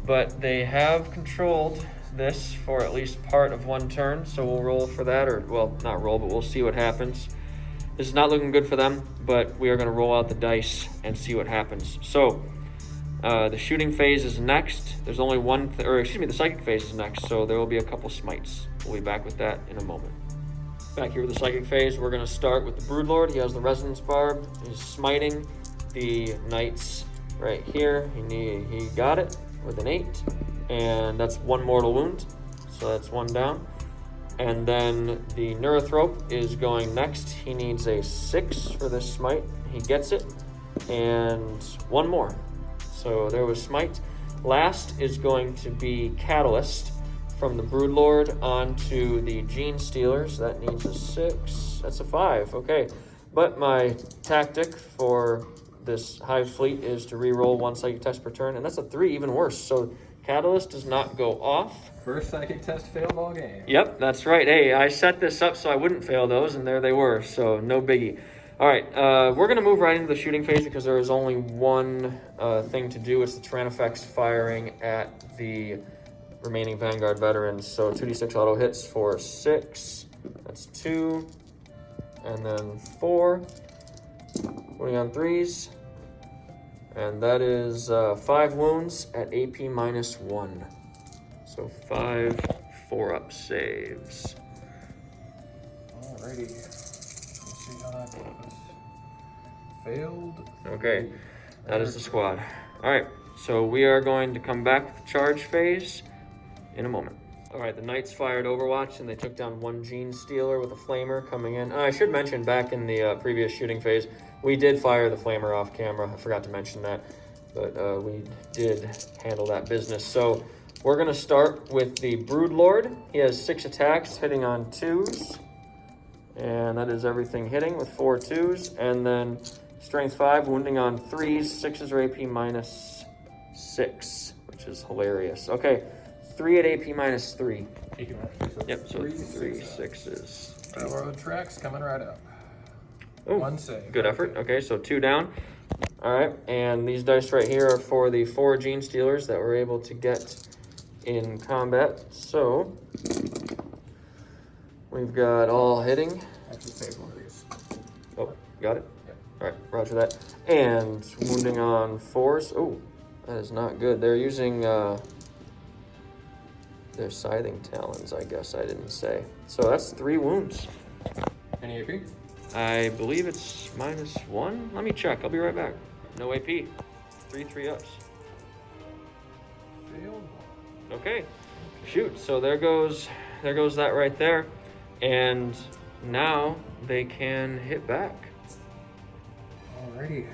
but they have controlled this for at least part of 1 turn, so we'll roll for that, or, well, not roll, but we'll see what happens. This is not looking good for them, but we are going to roll out the dice and see what happens. So, the shooting phase is next. There's only the psychic phase is next, so there will be a couple smites. We'll be back with that in a moment. Back here with the psychic phase, we're going to start with the Broodlord. He has the Resonance Barb. He's smiting the Knights right here. He got it with an 8, and that's 1 mortal wound, so that's 1 down. And then the Neurothrope is going next. He needs a 6 for this smite. He gets it, and 1 more. So there was smite. Last is going to be Catalyst from the Broodlord onto the Gene Stealers. That needs a 6. That's a 5. Okay. But my tactic for this Hive Fleet is to reroll 1 psychic test per turn, and that's a 3, even worse. So Catalyst does not go off. First psychic test failed all game. Yep, that's right. Hey, I set this up so I wouldn't fail those, and there they were. So no biggie. All right, we're going to move right into the shooting phase because there is only one thing to do. It's the Tyrannifex firing at the remaining Vanguard veterans. So 2d6 auto hits for 6. That's 2. And then 4. Winning on 3s. And that is 5 wounds at AP -1. So 5 4-up saves. Alrighty. Let's see how that goes. Failed. Okay, that is the squad. All right, so we are going to come back with the charge phase in a moment. All right, the Knights fired Overwatch, and they took down 1 Gene Stealer with a Flamer coming in. I should mention, back in the previous shooting phase, we did fire the Flamer off camera. I forgot to mention that, but we did handle that business. So we're going to start with the Broodlord. He has 6 attacks, hitting on 2s. And that is everything hitting with 4 2s. And then Strength 5, wounding on 3s. 6s are AP -6, which is hilarious. Okay, 3 at AP -3. Yep, so 3 6s. Railroad tracks coming right up. Ooh, 1 save. good effort. Okay, so 2 down. All right, and these dice right here are for the 4 Gene Stealers that we're able to get in combat. So we've got all hitting. Actually, save one of these. Oh, got it? Yep. All right, roger that. And wounding on 4s. Oh, that is not good. They're using They're scything talons, I guess I didn't say. So that's 3 wounds. Any AP? I believe it's -1. Let me check. I'll be right back. No AP. 3 ups. Failed. Okay. Shoot. So there goes that right there. And now they can hit back. Alrighty.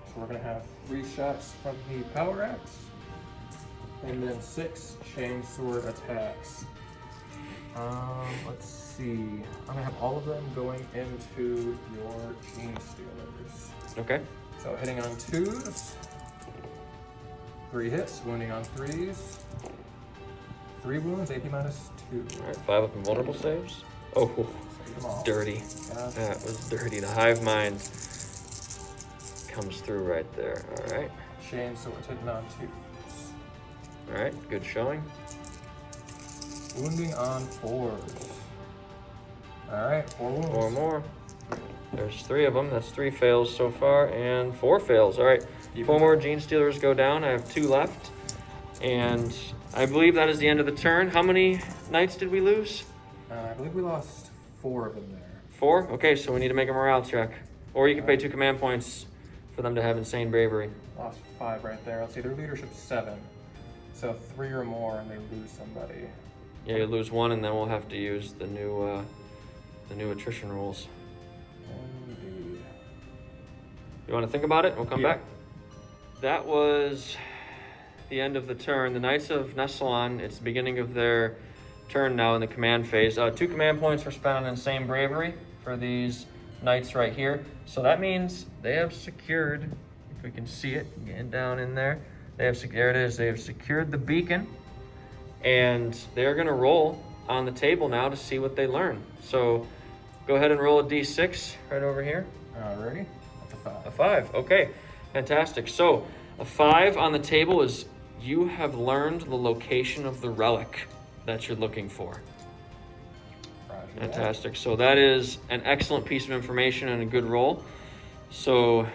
So we're gonna have 3 shots from the power axe, and then 6 chain sword attacks. Let's see. I'm gonna have all of them going into your Gene Stealers. Okay. So hitting on 2s, 3 hits, wounding on 3s, 3 wounds, AP -2. All right. 5 up invulnerable saves. Oh, Save them all. dirty. Yeah. That was dirty. The hive mind comes through right there. All right. Chain swords hitting on 2s. All right. Good showing. Wounding on 4s. Alright, 4 wounds. 4 more. There's 3 of them. That's 3 fails so far, and 4 fails. All right. 4 more Gene Stealers go down. I have 2 left. And I believe that is the end of the turn. How many knights did we lose? I believe we lost 4 of them there. 4? Okay, so we need to make a morale check. Or you can pay 2 command points for them to have insane bravery. Lost 5 right there. Let's see, their leadership's 7. So 3 or more and they lose somebody. Yeah, you lose 1, and then we'll have to use the new attrition rules. Indeed. You want to think about it? We'll come Yeah. back. That was the end of the turn. The Knights of Nessalon, it's the beginning of their turn now in the command phase. 2 command points were spent on insane bravery for these knights right here. So that means they have secured, if we can see it, getting down in there. There it is. They have secured the beacon, and they're going to roll on the table now to see what they learn. So go ahead and roll a d6 right over here. Alrighty. That's a 5. A 5. Okay, fantastic. So a 5 on the table is you have learned the location of the relic that you're looking for. Roger that. Fantastic. So that is an excellent piece of information and a good roll. So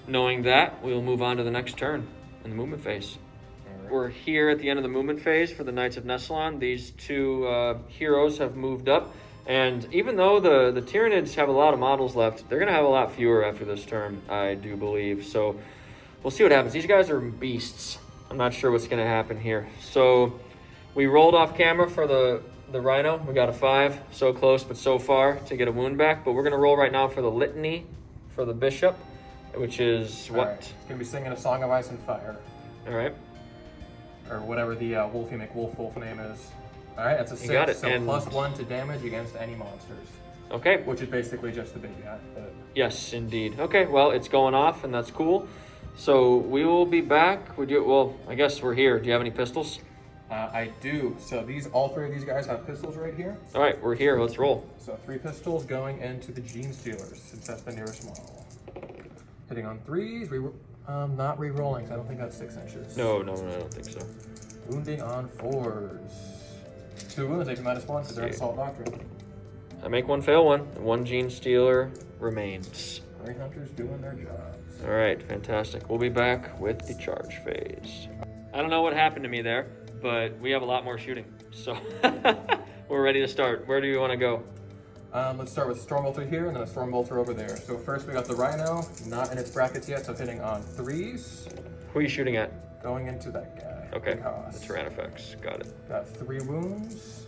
knowing that, we will move on to the next turn in the movement phase. Alright. We're here at the end of the movement phase for the Knights of Nessalon. These 2 heroes have moved up. And even though the Tyranids have a lot of models left, they're going to have a lot fewer after this turn, I do believe. So we'll see what happens. These guys are beasts. I'm not sure what's going to happen here. So we rolled off camera for the Rhino. We got a 5. So close, but so far to get a wound back. But we're going to roll right now for the Litany for the Bishop, which is what? Alright. It's gonna be singing a song of ice and fire. All right. Or whatever the Wolfie McWolf name is. Alright, that's a 6. You got it, So and- +1 to damage against any monsters. Okay. Which is basically just the big guy. But Yes, indeed. Okay, well, it's going off, and that's cool. So we will be back. Well, I guess we're here. Do you have any pistols? I do. So all 3 of these guys have pistols right here. All right, we're here. Let's roll. So 3 pistols going into the Gene Stealers, since that's the nearest model. Hitting on 3s, not re-rolling, 'cause I don't think that's 6 inches. No, I don't think so. Wounding on 4s. 2 wounds, AP -1, because they're See. Assault Doctrine. I make 1, fail 1. 1 Gene Stealer remains. Grey Hunters doing their jobs. All right, fantastic. We'll be back with the charge phase. I don't know what happened to me there, but we have a lot more shooting. So we're ready to start. Where do you want to go? Let's start with Stormbolter here, and then a Stormbolter over there. So first we got the Rhino, not in its brackets yet, so hitting on 3s. Who are you shooting at? Going into that guy. Okay, Big Hoss. the Tyrannifex. Got it. Got 3 wounds.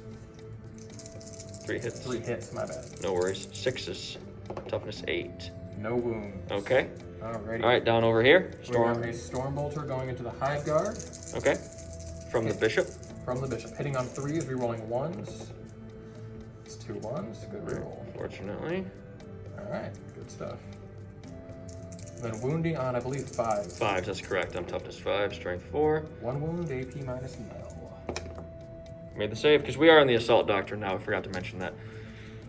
3 hits. 3 hits, my bad. No worries. 6s. Toughness 8. No wounds. Okay. Alrighty. All right, down over here. We have a Stormbolter going into the Hive Guard Okay. From the Bishop. from the Bishop. Hitting on 3s, rerolling 1s. It's 2 1s. Good reroll. Fortunately. Alright, good stuff. And then wounding on, I believe, 5. 5s, that's correct. I'm toughness 5, strength 4. 1 wound, AP -0. Made the save, because we are in the Assault Doctrine now. I forgot to mention that.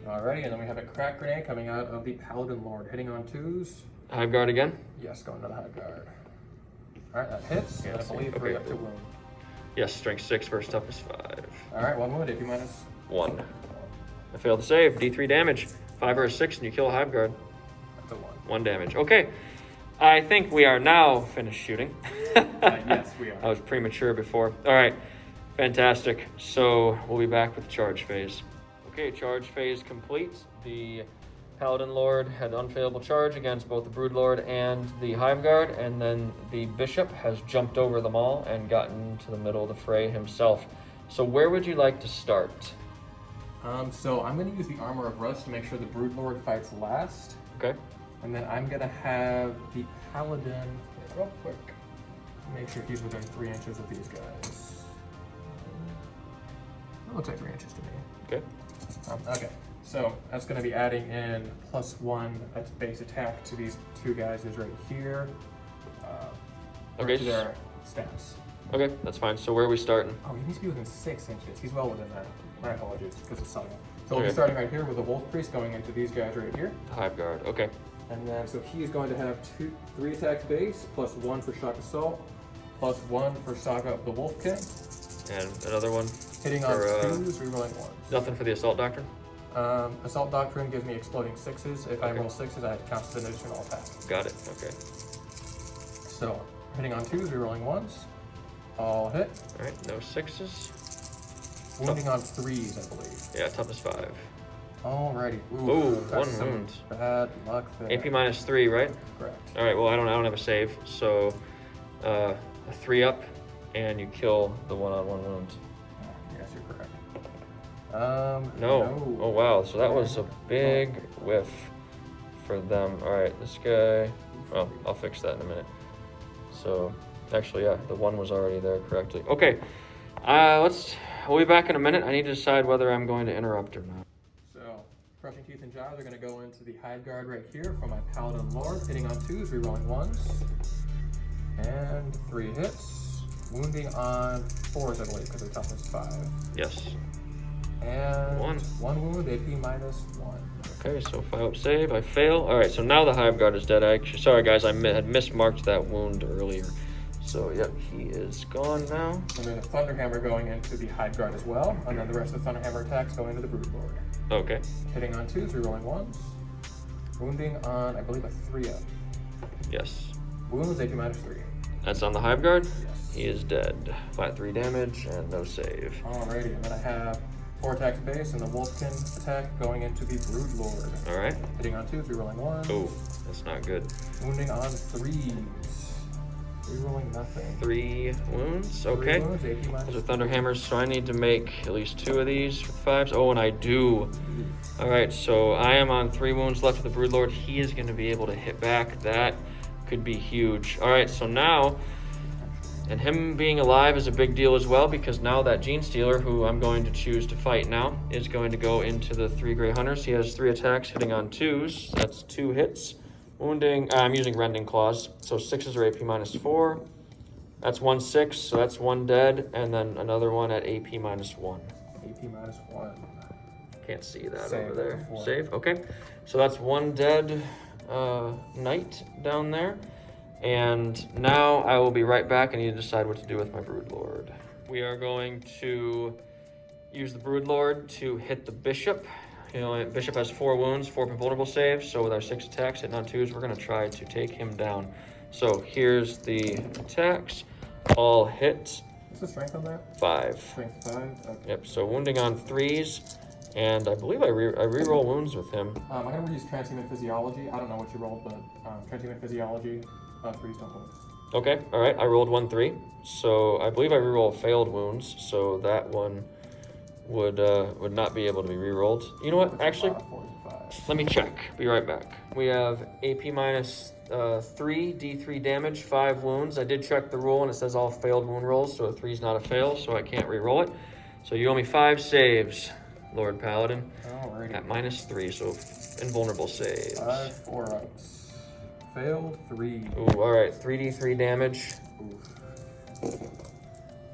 Alrighty, and then we have a Crack Grenade coming out of the Paladin Lord. Hitting on 2s. Hive Guard again? Yes, going to the Hive Guard. Alright, that hits. And I Yes, believe okay. 3 up to wound. Yes, strength 6 versus toughness 5. Alright, 1 wound, AP -1. 1. I failed to save. D3 damage. 5 or a 6, and you kill a Hive Guard. That's a 1. 1 damage. Okay. I think we are now finished shooting. Yes, we I are. was premature before. All right. Fantastic. So we'll be back with the charge phase. Okay, charge phase complete. The Paladin Lord had unfailable charge against both the Brood Lord and the Hive Guard, and then the Bishop has jumped over them all and gotten to the middle of the fray himself. So where would you like to start? So I'm going to use the Armor of Rust to make sure the Brood Lord fights last. Okay. And then I'm going to have the Paladin, real quick, make sure he's within 3 inches of these guys. It looks like 3 inches to me. Okay. Okay, so that's going to be adding in +1 at base attack to these 2 guys who's right here. Okay. To their stats. Okay, that's fine. So where are we starting? Oh, he needs to be within 6 inches. He's well within that. My apologies, because it's Saga. So we'll Okay. be starting right here with the Wolf Priest going into these guys right here. The Hive Guard. Okay. And then, so he's going to have 3 attacks base, +1 for Shock Assault, +1 for Saga of the Wolf King. And another one. Hitting on For, 2s, rerolling 1s. Nothing for the Assault Doctrine? Assault Doctrine gives me exploding 6s. If I Okay. roll 6s, I count as an additional attack. Got it. Okay. So, hitting on 2s, rerolling 1s. All hit. All right. No 6s. Wounding on 3s, I believe. Yeah, toughness 5. Alrighty. Ooh, that's 1 some wound. Bad luck there. AP -3, right? Correct. All right. Well, I don't have a save, so a 3 up, and you kill the 1-on-1 wound. Yes, you're correct. No. Oh wow. So that was a big whiff for them. All right. This guy. Well, I'll fix that in a minute. So actually, yeah, the 1 was already there correctly. Okay. We'll be back in a minute. I need to decide whether I'm going to interrupt or not. So, Crushing Teeth and Jaws are going to go into the Hive Guard right here for my Paladin Lord. Hitting on 2s, rerolling 1s. And 3 hits. Wounding on 4s, I believe, because they're toughness 5. Yes. And 1. 1 wound, AP -1. Okay, so if I save, I fail. All right, so now the Hive Guard is dead. Sorry guys, I had mismarked that wound earlier. So yep, he is gone now. And then a Thunderhammer going into the Hive Guard as well. And then the rest of the Thunderhammer attacks go into the Brood Lord. Okay. Hitting on 2s, rerolling 1s. Wounding on, I believe, a 3 up. Yes. Wounds, AP -3. That's on the Hive Guard. Yes. He is dead. Flat 3 damage and no save. Alrighty, and then I have 4 attacks base and the Wolfkin attack going into the Brood Lord. All right. Hitting on 2s, rerolling 1s. Oh, that's not good. Wounding on 3s. Rerolling nothing. 3 wounds. 3 Okay. wounds, AP Those are -3. Thunderhammers, so I need to make at least 2 of these for 5s. Oh, and I do. All right, so I am on 3 wounds left with the Brood Lord. He is going to be able to hit back. That could be huge. All right, so now, and him being alive is a big deal as well, because now that Gene Stealer, who I'm going to choose to fight now, is going to go into the 3 Grey Hunters. He has 3 attacks, hitting on 2s. That's 2 hits. Wounding, I'm using Rending Claws, so 6s are AP -4. That's 1 6, so that's 1 dead, and then another one at AP -1. AP -1. Can't see that Save over there. before. Save, okay. So that's 1 dead knight down there. And now I will be right back. I need to decide what to do with my Brood Lord. We are going to use the Brood Lord to hit the Bishop. You know, Bishop has 4 wounds, 4 vulnerable saves. So with our 6 attacks hitting on 2s, we're going to try to take him down. So here's the attacks. All hit. What's the strength on that? 5. Strength 5? Okay. Yep, so wounding on 3s. And I believe I reroll wounds with him. I'm going to reuse Transhuman Physiology. I don't know what you rolled, but Transhuman Physiology, 3s don't wound. Okay, all right, I rolled 1 3. So I believe I reroll failed wounds, so that one would not be able to be rerolled. You know what, actually, 45. let me check. Be right back. We have AP -3, D3 damage, 5 wounds. I did check the rule, and it says all failed wound rolls, so a 3 is not a fail, so I can't reroll it. So you owe me 5 saves, Lord Paladin, Alrighty. at -3, so invulnerable saves. 5 4-ups. Failed 3. Ooh, all right, 3d3 damage. Oof.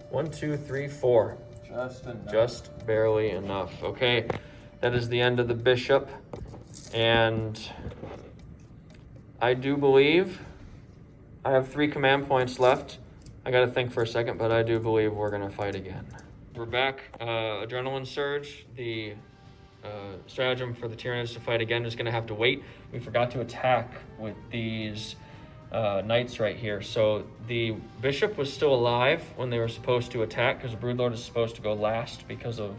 1 2 3 4. Just enough. Just barely enough. Okay, that is the end of the Bishop. And I do believe I have 3 command points left. I gotta think for a second, but I do believe we're gonna fight again. We're back. Adrenaline surge. The stratagem for the Tyranids to fight again is gonna have to wait. We forgot to attack with these knights right here. So the bishop was still alive when they were supposed to attack, because the broodlord is supposed to go last because of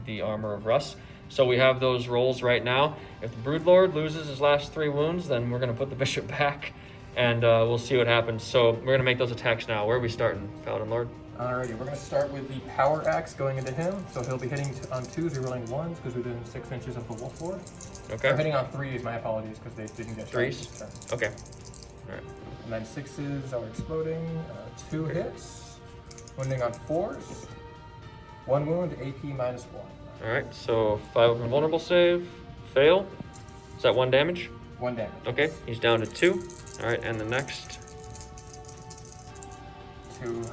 the armor of Russ. So we have those rolls right now. If the broodlord loses his last 3 wounds, then we're going to put the bishop back, and we'll see what happens. So we're going to make those attacks now. Where are we starting, Paladin Lord? Alrighty, we're going to start with the power axe going into him. So he'll be hitting on 2s, rerolling 1s because we're within 6 inches of the wolf lord. Okay. Or hitting on 3s, my apologies, because they didn't get 3s? shots. Okay. All right. And then 6s are exploding. 2 hits. Wounding on 4s. 1 wound, AP -1. All right, so 5 invulnerable save, fail. Is that 1 damage? 1 damage. Okay, he's down to 2. All right, and the next. 2,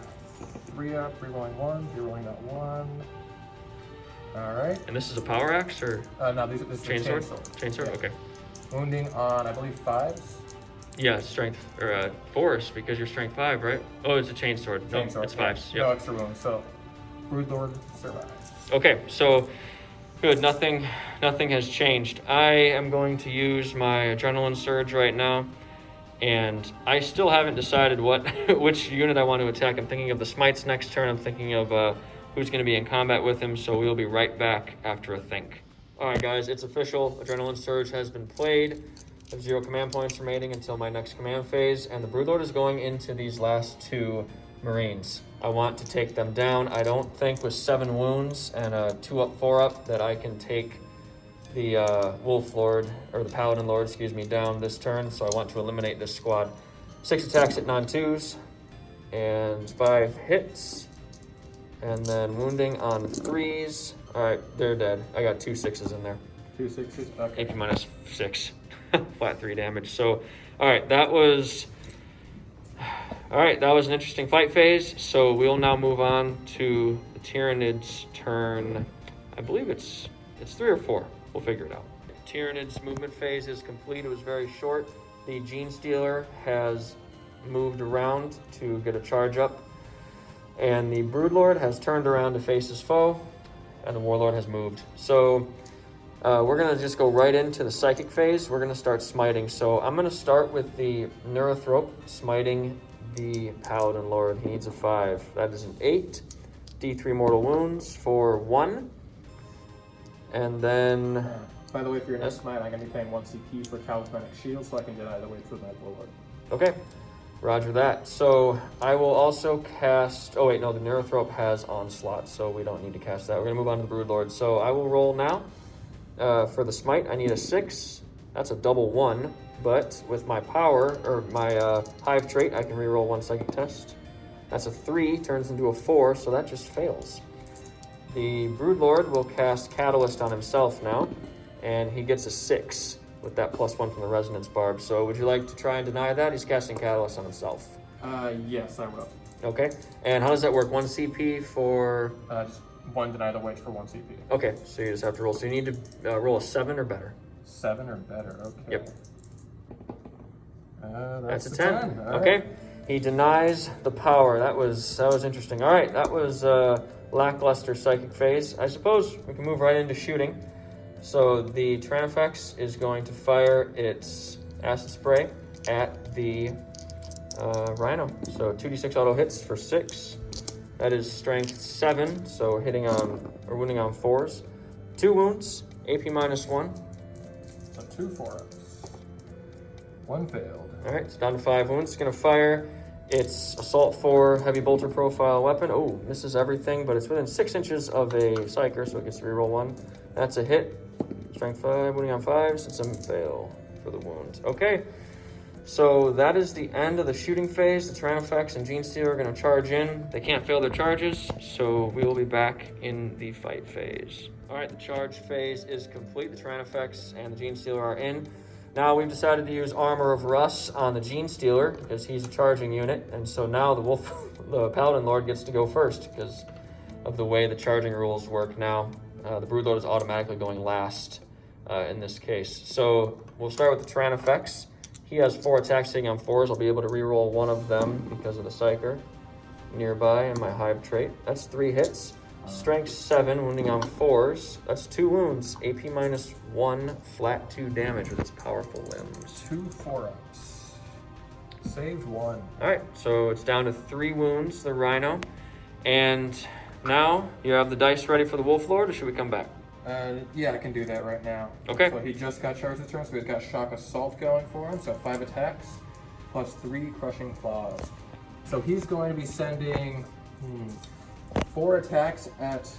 3 up, rerolling 1, rerolling that 1. Alright. And this is a power axe or No, this is chainsword? a chainsword. Chainsword, Yeah. okay. Wounding on, I believe, 5s. Yeah, strength, or force, because you're strength 5, right? Oh, it's a chainsword. No, Chainsword, it's yeah. 5s. No Yep. extra wounds, so Broodlord survives. Okay, so good, nothing has changed. I am going to use my adrenaline surge right now, and I still haven't decided which unit I want to attack. I'm thinking of the smites next turn. I'm thinking of who's going to be in combat with him, so we'll be right back after a think. All right, guys, it's official. Adrenaline surge has been played. I have 0 command points remaining until my next command phase, and the broodlord is going into these last 2 marines. I want to take them down. I don't think with 7 wounds and a 2 up, 4 up that I can take the wolf lord, or the paladin lord, excuse me, down this turn. So I want to eliminate this squad. 6 attacks at non-2s and 5 hits, and then wounding on 3s. All right, they're dead. I got 2 6s in there. 2 6s, okay. AP -6, flat 3 damage. So, all right, that was an interesting fight phase. So we'll now move on to the Tyranids' turn. I believe it's 3 or 4. We'll figure it out. Tyranids' movement phase is complete. It was very short. The Gene Stealer has moved around to get a charge up, and the Broodlord has turned around to face his foe, and the Warlord has moved. So we're going to just go right into the psychic phase. We're going to start smiting. So I'm going to start with the Neurothrope smiting the Paladin Lord. He needs a 5. That is an 8. D3 mortal wounds for 1. And then... By the way, for your next smite, I'm going to be paying 1 CP for Talismanic Shield, so I can deny the way through my Warlord. Okay, roger that. So I will also cast... Oh wait, no, the Neurothrope has Onslaught, so we don't need to cast that. We're going to move on to the Broodlord. So I will roll now. For the smite, I need a 6. That's a double 1. But with my power, or my Hive trait, I can reroll 1 psychic test. That's a 3, turns into a 4, so that just fails. The Broodlord will cast Catalyst on himself now, and he gets a 6 with that +1 from the Resonance Barb. So would you like to try and deny that? He's casting Catalyst on himself. Yes, I will. Okay, and how does that work? 1 CP for... Just 1 deny the wage for 1 CP. Okay, so you just have to roll. So you need to roll a 7 or better. 7 or better, okay. Yep. That's a 10. All Okay. right. He denies the power. That was interesting. All right, that was lackluster psychic phase. I suppose we can move right into shooting. So the Tyrannifex is going to fire its acid spray at the Rhino. So 2d6 auto hits for 6. That is strength 7, so hitting on or wounding on 4s. 2 wounds, AP -1. So 2 4-ups. 1 failed. All right, it's down to 5 wounds. It's going to fire its Assault 4 heavy bolter profile weapon. Oh, misses everything, but it's within 6 inches of a Psyker, so it gets to reroll 1. That's a hit. Strength 5, wounding on 5s. It's a fail for the wound. Okay, so that is the end of the shooting phase. The Tyrannifex and Gene Stealer are going to charge in. They can't fail their charges, so we will be back in the fight phase. All right, the charge phase is complete. The Tyrannifex and the Gene Stealer are in. Now we've decided to use Armor of Russ on the Gene Stealer because he's a charging unit, and so now the Paladin Lord gets to go first because of the way the charging rules work now. The Broodlord is automatically going last in this case. So we'll start with the Tyrannifex. He has 4 attacks hitting on 4s. I'll be able to reroll 1 of them because of the Psyker nearby and my Hive trait. That's 3 hits. Strength 7, wounding on 4s. That's 2 wounds. AP -1, flat 2 damage with its powerful limbs. 2 4-ups. Saved 1. All right, so it's down to 3 wounds, the Rhino. And now you have the dice ready for the Wolf Lord, or should we come back? Yeah, I can do that right now. Okay. So he just got charged this turn, so he's got Shock Assault going for him, so 5 attacks, plus 3 Crushing Claws. So he's going to be sending 4 attacks at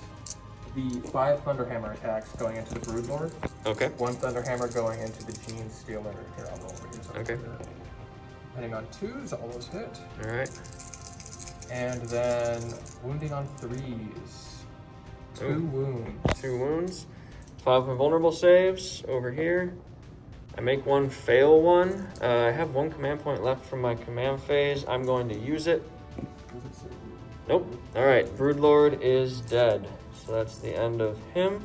the 5 Thunderhammer attacks going into the Broodlord. Okay. 1 Thunderhammer going into the Gene Stealer. Here, I'll roll over here. So Okay. Hitting on 2s, all those hit. All right. And then wounding on 3s. 2 wounds. 2 wounds. 5 invulnerable saves over here. I make 1 fail 1. I have 1 command point left from my command phase. I'm going to use it. Nope. All right. Broodlord is dead. So that's the end of him.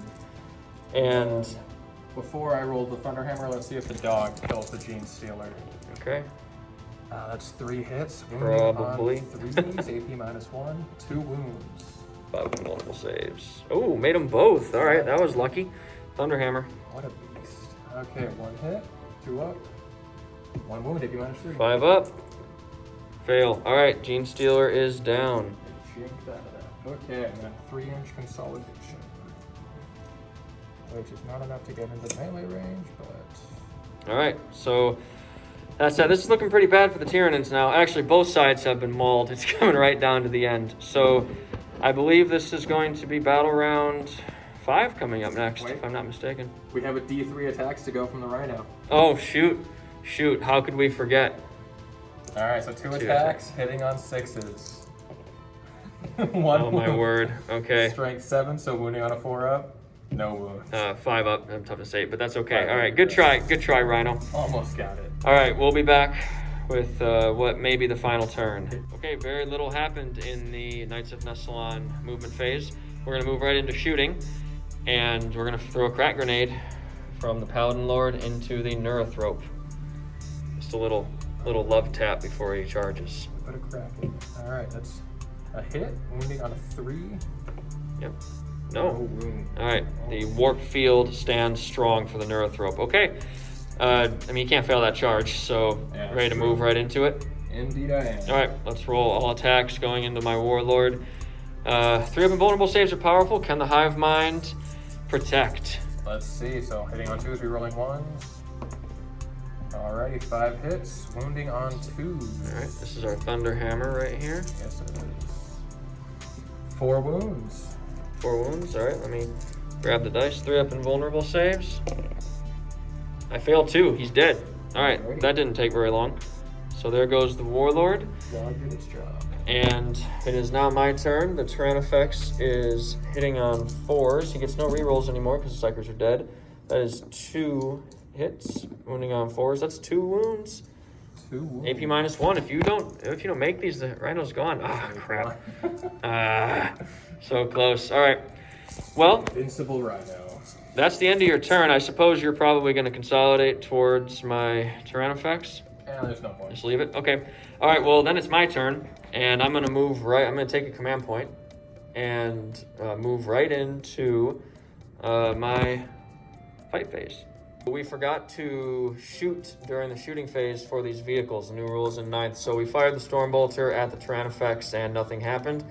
And Before I roll the Thunderhammer, let's see if the dog kills the Gene Stealer. okay. That's 3 hits. Probably. On 3s, AP -1, 2 wounds. 5 invulnerable saves. Oh, made them both. All right. That was lucky. Thunderhammer. What a beast. Okay, 1 hit, 2 up, 1 wound, AP -3. 5 up. Fail. All right. Gene Stealer is down. Jinked out of that. Okay, and then 3-inch consolidation. Which is not enough to get into melee range, but... All right. So that's it. This is looking pretty bad for the Tyranids now. Actually, both sides have been mauled. It's coming right down to the end. So I believe this is going to be battle round 5 coming up next, Wait. if I'm not mistaken. We have a D3 attacks to go from the Rhino. Oh, shoot. Shoot. How could we forget? Alright, so 2 Two attacks, hitting on 6s. 1 Oh, my wound. word. Okay. Strength 7, so wounding on a 4 up, no wounds. 5 up. I'm tough to say, but that's okay. 5 All right. up. Good try. Good try, Rhino. Almost got it. All right. We'll be back with what may be the final turn. Okay. Very little happened in the Knights of Nessalon movement phase. We're going to move right into shooting, and we're going to throw a crack grenade from the Paladin Lord into the Neurathrope. Just a little love tap before he charges. Put a crack in it. Alright, that's a hit, wounding on a 3. Yep. No No. wound. All right. The warp field stands strong for the Neurathrope. Okay. I mean, you can't fail that charge, so Yeah, ready to true. move right into it. Indeed I am. All right, let's roll all attacks going into my Warlord. 3 up invulnerable saves are powerful. Can the Hive Mind protect? Let's see, so hitting on 2s, rerolling 1s. Alrighty, 5 hits, wounding on 2s. All right, this is our Thunderhammer right here. Yes, it is. 4 wounds. 4 wounds. All right, let me grab the dice. 3 up invulnerable saves. I failed 2. He's dead. All right, Alrighty. that didn't take very long. So there goes the Warlord. Dog did its job. And it is now my turn. The Tyrannifex is hitting on 4s. He gets no rerolls anymore because the Psychers are dead. That is 2 hits, wounding on 4s. That's 2 wounds. 2 wounds. AP -1. If you don't make these, the Rhino's gone. Ah, crap. So close. All right. Well, Invincible Rhino. that's the end of your turn. I suppose you're probably going to consolidate towards my Tyrannifex. And there's no point. Just leave it? Okay. All right, well, then it's my turn, and I'm going to move right... I'm going to take a command point and move right into my fight phase. We forgot to shoot during the shooting phase for these vehicles, new rules in 9th. So we fired the Stormbolter at the Tyrannifex, and nothing happened.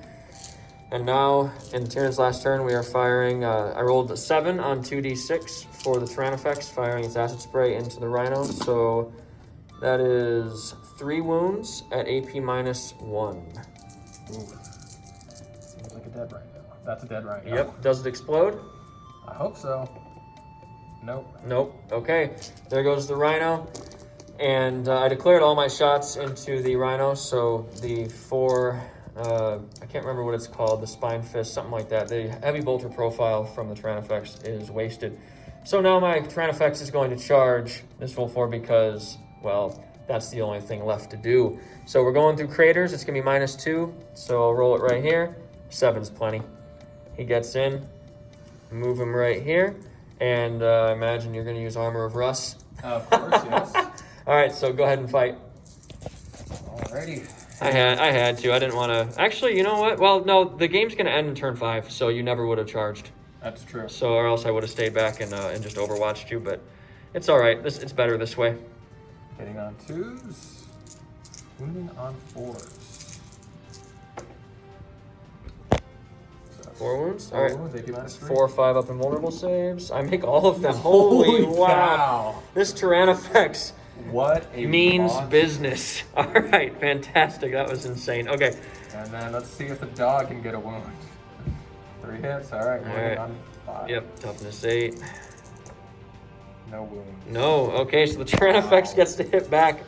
And now, in Tyrann's last turn, we are firing... I rolled a 7 on 2d6 for the Tyrannifex, firing its acid spray into the Rhino. So... that is 3 wounds at AP -1. Ooh. Seems like a dead Rhino. That's a dead Rhino. Yep. Does it explode? I hope so. Nope. Nope. Okay. There goes the Rhino. And I declared all my shots into the Rhino, so the 4... I can't remember what it's called, the Spine Fist, something like that. The Heavy Bolter profile from the Tyrannifex is wasted. So now my Tyrannifex is going to charge this Wolf 4 because... well, that's the only thing left to do. So we're going through craters. It's going to be -2. So I'll roll it right here. 7's plenty. He gets in. Move him right here. And I imagine you're going to use Armor of Rust. Of course, yes. All right, so go ahead and fight. Alrighty. I had to. I didn't want to. Actually, you know what? Well, no, the game's going to end in turn 5, so you never would have charged. That's true. So, or else I would have stayed back and just overwatched you. But it's all right. It's better this way. Hitting on 2s. Wounding on 4s. So 4 wounds? 4 Alright. wounds, AP minus 3. 4 or 5 up in vulnerable saves. I make all of them. Holy wow. Cow. This Tyrannifex What a means monster. business. Alright, fantastic. That was insane. Okay. And then let's see if the dog can get a wound. 3 hits, alright, wounding Alright. on 5. Yep, toughness 8. No wounds. No, okay, so the Tyrannifex gets to hit back.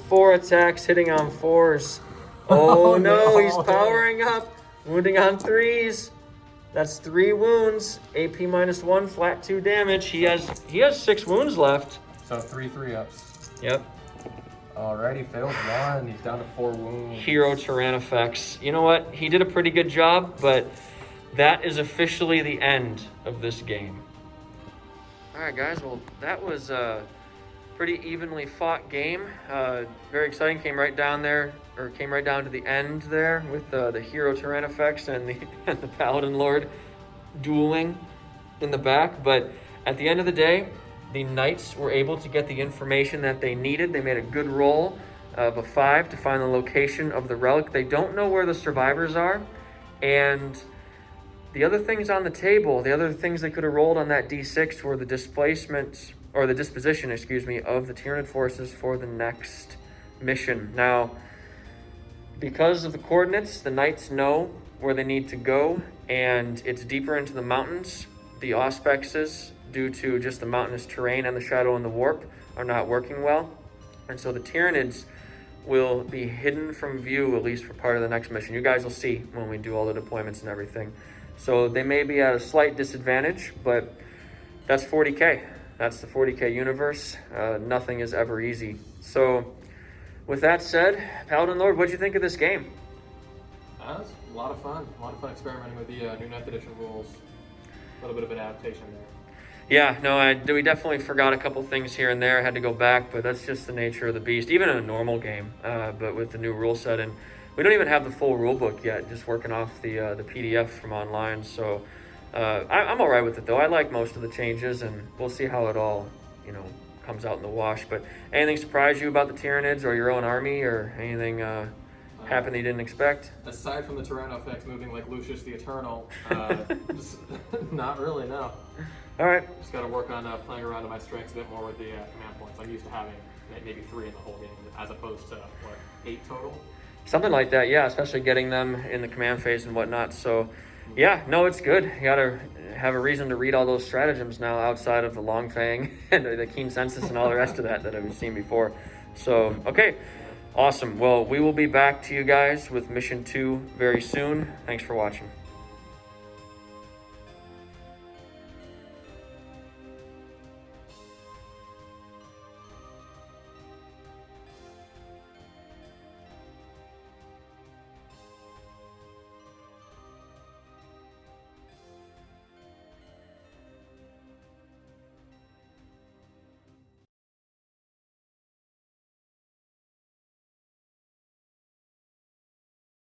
4 attacks, hitting on 4s. Oh no, he's powering up. Wounding on 3s. That's 3 wounds. AP minus 1, flat 2 damage. He has 6 wounds left. So 3 3-ups. Yep. Alrighty, failed 1. He's down to 4 wounds. Hero Tyrannifex. You know what? He did a pretty good job, but that is officially the end of this game. Alright guys, well that was a pretty evenly fought game. Very exciting, came right down to the end there with the Hero Tyrannifex and the Paladin Lord dueling in the back. But at the end of the day, the Knights were able to get the information that they needed. They made a good roll of a 5 to find the location of the relic. They don't know where the survivors are, and the other things on the table, the other things they could have rolled on that D6 were the displacement, or the disposition, excuse me, of the Tyranid forces for the next mission. Now, because of the coordinates, the Knights know where they need to go, and it's deeper into the mountains. The auspexes, due to just the mountainous terrain and the shadow and the warp, are not working well. And so the Tyranids will be hidden from view, at least for part of the next mission. You guys will see when we do all the deployments and everything. So they may be at a slight disadvantage, but that's 40k. That's the 40k universe. Nothing is ever easy. So with that said, Paladin Lord, what'd you think of this game? That was a lot of fun. A lot of fun experimenting with the new 9th edition rules. A little bit of an adaptation there. Yeah, no, we definitely forgot a couple things here and there. I had to go back, but that's just the nature of the beast, even in a normal game. But with the new rule set, and we don't even have the full rule book yet, just working off the PDF from online. So I'm all right with it, though. I like most of the changes, and we'll see how it all, comes out in the wash. But anything surprise you about the Tyranids or your own army, or anything happen that you didn't expect? Aside from the Tyrannifex moving like Lucius the Eternal, just not really, no. All right. Just got to work on playing around to my strengths a bit more with the command points. I'm used to having maybe 3 in the whole game, as opposed to, 8 total? Something like that, yeah, especially getting them in the command phase and whatnot. So, yeah, no, it's good. You got to have a reason to read all those stratagems now outside of the Long Fang and the Keen Census and all the rest of that I've seen before. So, okay, awesome. Well, we will be back to you guys with Mission 2 very soon. Thanks for watching.